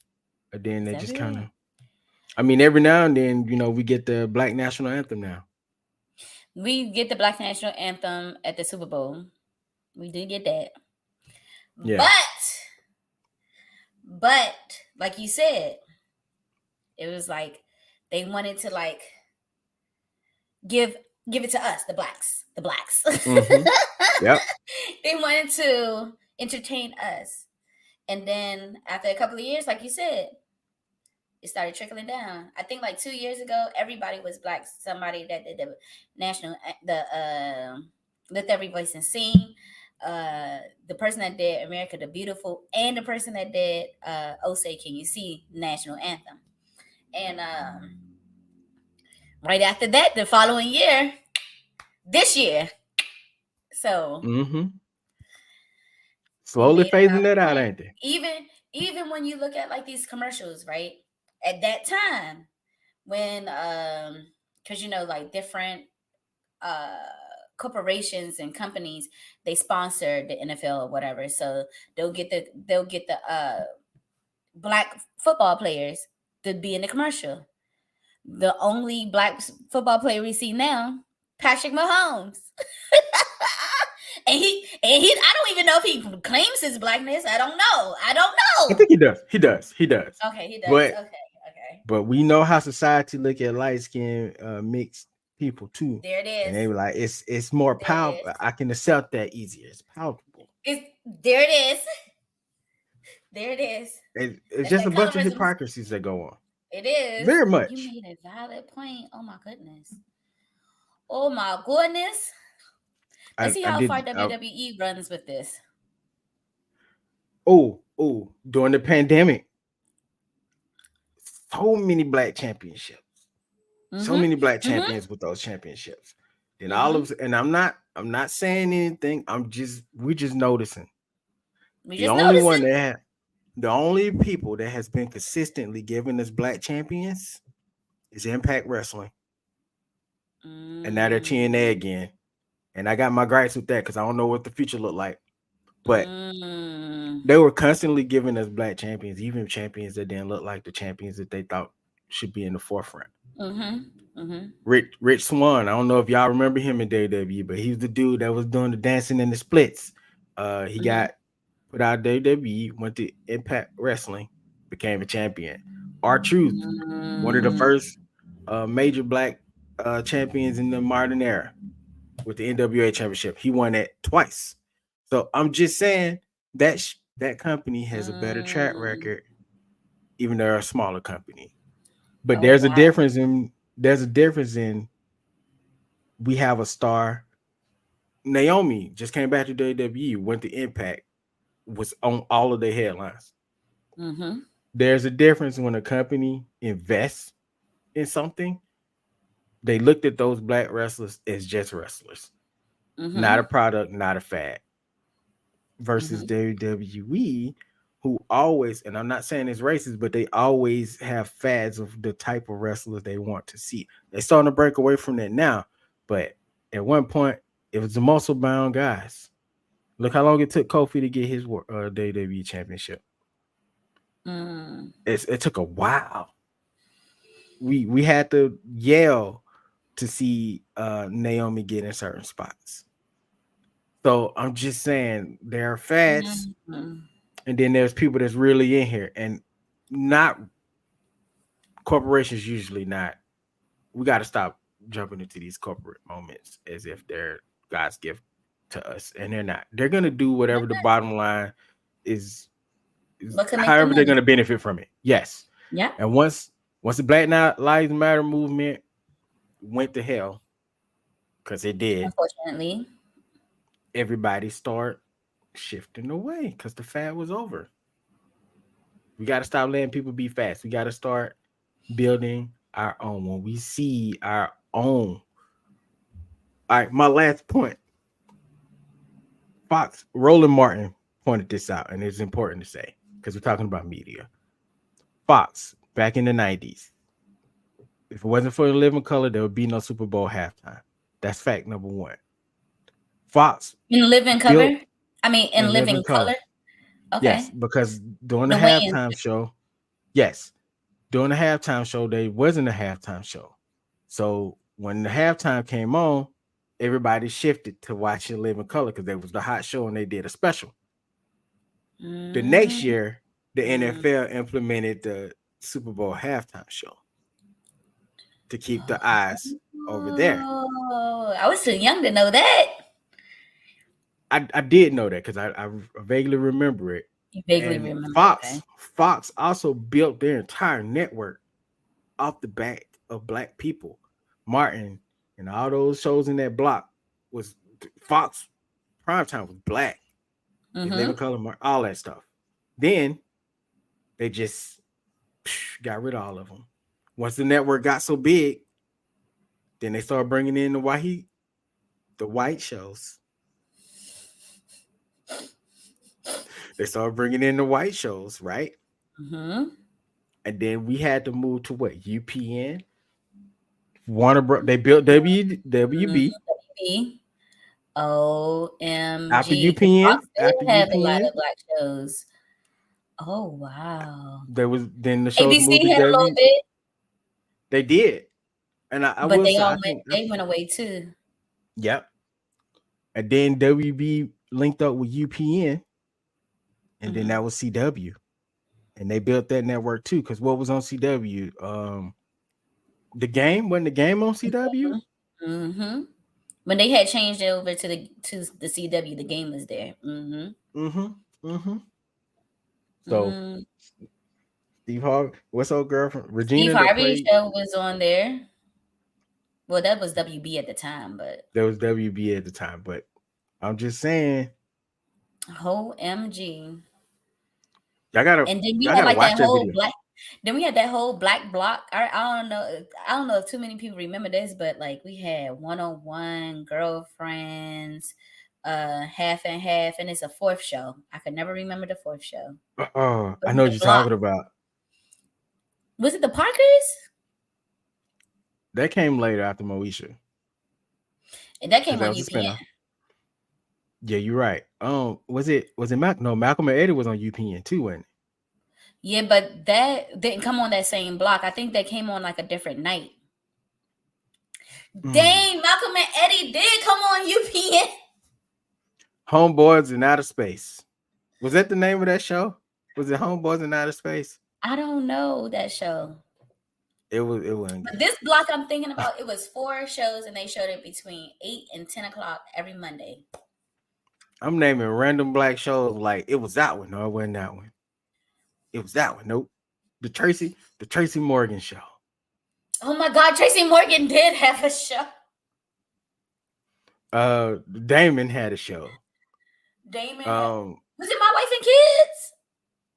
And then it's they just kind everywhere. of, I mean, every now and then, we get the black national anthem now. We get the Black National Anthem at the Super Bowl. We did get that. Yeah. But like you said, it was like they wanted to like give it to us, the blacks. The blacks. Mm-hmm. Yep. They wanted to entertain us. And then after a couple of years, like you said, it started trickling down. I think like 2 years ago, everybody was black. Somebody that did the national, Lift Every Voice and Sing. The person that did America the Beautiful, and the person that did Oh Say Can You See national anthem. And right after that, the following year, this year. So Mm-hmm. they Slowly made a phasing that valid out, point. ain't they? Even when you look at like these commercials, right? At that time, when because like different uh corporations and companies, they sponsor the NFL or whatever, so they'll get the black football players to be in the commercial. The only black football player we see now, Patrick Mahomes. and he I don't even know if he claims his blackness. I don't know. I think he does. He does. Okay, he does. But Okay. but we know how society look at light skinned mixed people too. There it And is. they were like, it's more There it powerful. is. I can accept that easier. It's palatable. There it is. There it is. It's That's just that a bunch of colorism. hypocrisies that go on. It is. Very You much. made a valid point. Oh my goodness. Oh my goodness. Let's see I how far did. WWE runs with this. During the pandemic, so many black championships. So many black champions with those championships. Then all of, and I'm not saying anything. We're just noticing. The only people that has been consistently giving us black champions is Impact Wrestling. And now they're TNA again. And I got my gripes with that because I don't know what the future looked like. But they were constantly giving us black champions, even champions that didn't look like the champions that they thought should be in the forefront. Rich Swann, I don't know if y'all remember him in WWE, but he was the dude that was doing the dancing and the splits. He got put out of WWE, went to Impact Wrestling, became a champion. R-Truth, one of the first major black champions in the modern era with the NWA championship. He won it twice. So I'm just saying that that company has a better track record, even though they're a smaller company. But there's a difference in we have a star. Naomi just came back to WWE, went to Impact, was on all of their headlines. There's a difference when a company invests in something. They looked at those black wrestlers as just wrestlers, not a product, not a fad. Versus WWE, who always, and I'm not saying it's racist, but they always have fads of the type of wrestlers they want to see. They're starting to break away from that now, but at one point, it was the muscle bound guys. Look how long it took Kofi to get his WWE championship. It took a while. We had to yell to see Naomi get in certain spots. So I'm just saying there are fads, and then there's people that's really in here, and not corporations usually not. We got to stop jumping into these corporate moments as if they're God's gift to us, and they're not. They're gonna do whatever the bottom line is What can make the however they're money? gonna benefit from it. Yes. Yeah. And once the Black Lives Matter movement went to hell, because it did, Unfortunately. everybody start shifting away because the fad was over. We got to stop letting people be fast. We got to start building our own. When we see our own. All right, my last point. Roland Martin pointed this out, and it's important to say because we're talking about media. Fox, back in the 90s, if it wasn't for the Living Color, there would be no Super Bowl halftime. That's fact number one. Fox In living built cover? I mean, in in Living living Color. color? Yes, Okay. because during the The Wayans. halftime show, yes, during the halftime show, there wasn't a halftime show. So when the halftime came on, everybody shifted to watching Living Color because there was the hot show and they did a special. The next Mm. year, the NFL implemented the Super Bowl halftime show to keep the eyes over there. Oh, I was too young to know that. I did know that because I vaguely remember it. You vaguely And remember, okay. Fox also built their entire network off the back of black people. Martin and all those shows in that block was Fox primetime was black. And Living Color, all that stuff. Then they just got rid of all of them. Once the network got so big, then they started bringing in the white shows. They started bringing in the white shows, right? Mm-hmm. And then we had to move to what? UPN, Warner Bros. They built WB. WB. After OMG. 'Cause UPN, Fox did have a lot of black shows. Oh wow. then the shows moved ABC to had a little W. bit, They did, and I but will they say all they went away too. Yep. And then WB linked up with UPN, and then that was CW, and they built that network too. Because what was on CW? The game wasn't the game on CW. Mm-hmm. When they had changed it over to the CW, the game was there. Mm-hmm. Mm-hmm. Mm-hmm. So Steve Harvey, what's old girlfriend Regina? Steve Harvey's show was on there. Well, that was WB at the time, but that was WB at the time. But I'm just saying, OMG. Y'all gotta. And then we y'all had gotta like watch that whole video. black. Then we had that whole black block. I don't know. I don't know if too many people remember this, but like we had 101 girlfriends, half and half, and it's a fourth show. I could never remember the fourth show. Oh, I know what you're talking about. Was it the Parkers? That came later after Moesha. And that came on UPN. Yeah, you're right. Was it Malcolm? No, Malcolm and Eddie was on UPN too, wasn't it? Yeah, but that didn't come on that same block. I think that came on like a different night. Dang, Malcolm and Eddie did come on UPN. Homeboys in Outer Space. Was that the name of that show? Was it Homeboys in Outer Space? I don't know that show. It wasn't. But this block I'm thinking about, it was 4 shows and they showed it between 8 and 10 o'clock every Monday. I'm naming random black shows like it was that one. No, it wasn't that one. It was that one. Nope. The Tracy Morgan show. Oh my God, Tracy Morgan did have a show. Damon had a show. Damon. Was it My Wife and Kids?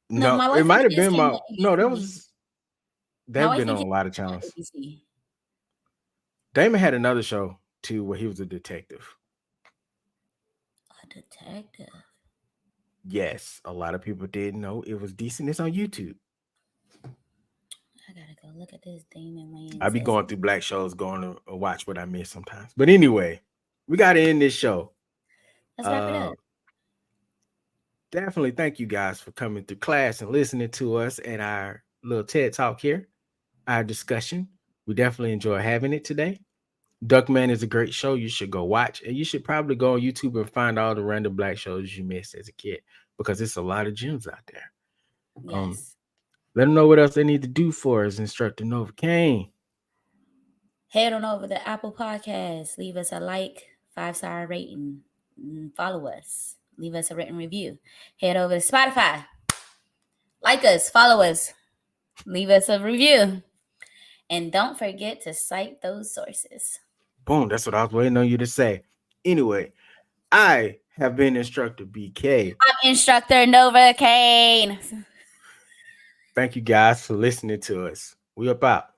No, My Wife it might have and Kids been came my. on No, that ABC. was. They've been on a lot of came on channels. ABC. Damon had another show too where he was a detective. A detective. Yes, a lot of people didn't know it was decent. It's on YouTube. I gotta go look at this Damon Wayans. I be going through black shows, going to watch what I miss sometimes. But anyway, we got to end this show. Let's wrap it up. Definitely thank you guys for coming through class and listening to us and our little TED Talk here, our discussion. We definitely enjoy having it today. Duckman is a great show. You should go watch, and you should probably go on YouTube and find all the random black shows you missed as a kid because it's a lot of gems out there. Yes. Let them know what else they need to do for us, Instructor Novacaine. Head on over to Apple Podcasts. Leave us a like, 5-star rating. Follow us. Leave us a written review. Head over to Spotify. Like us. Follow us. Leave us a review. And don't forget to cite those sources. Boom. That's what I was waiting on you to say. Anyway, I have been Instructor BK. I'm Instructor Novacaine. Thank you guys for listening to us. We up out.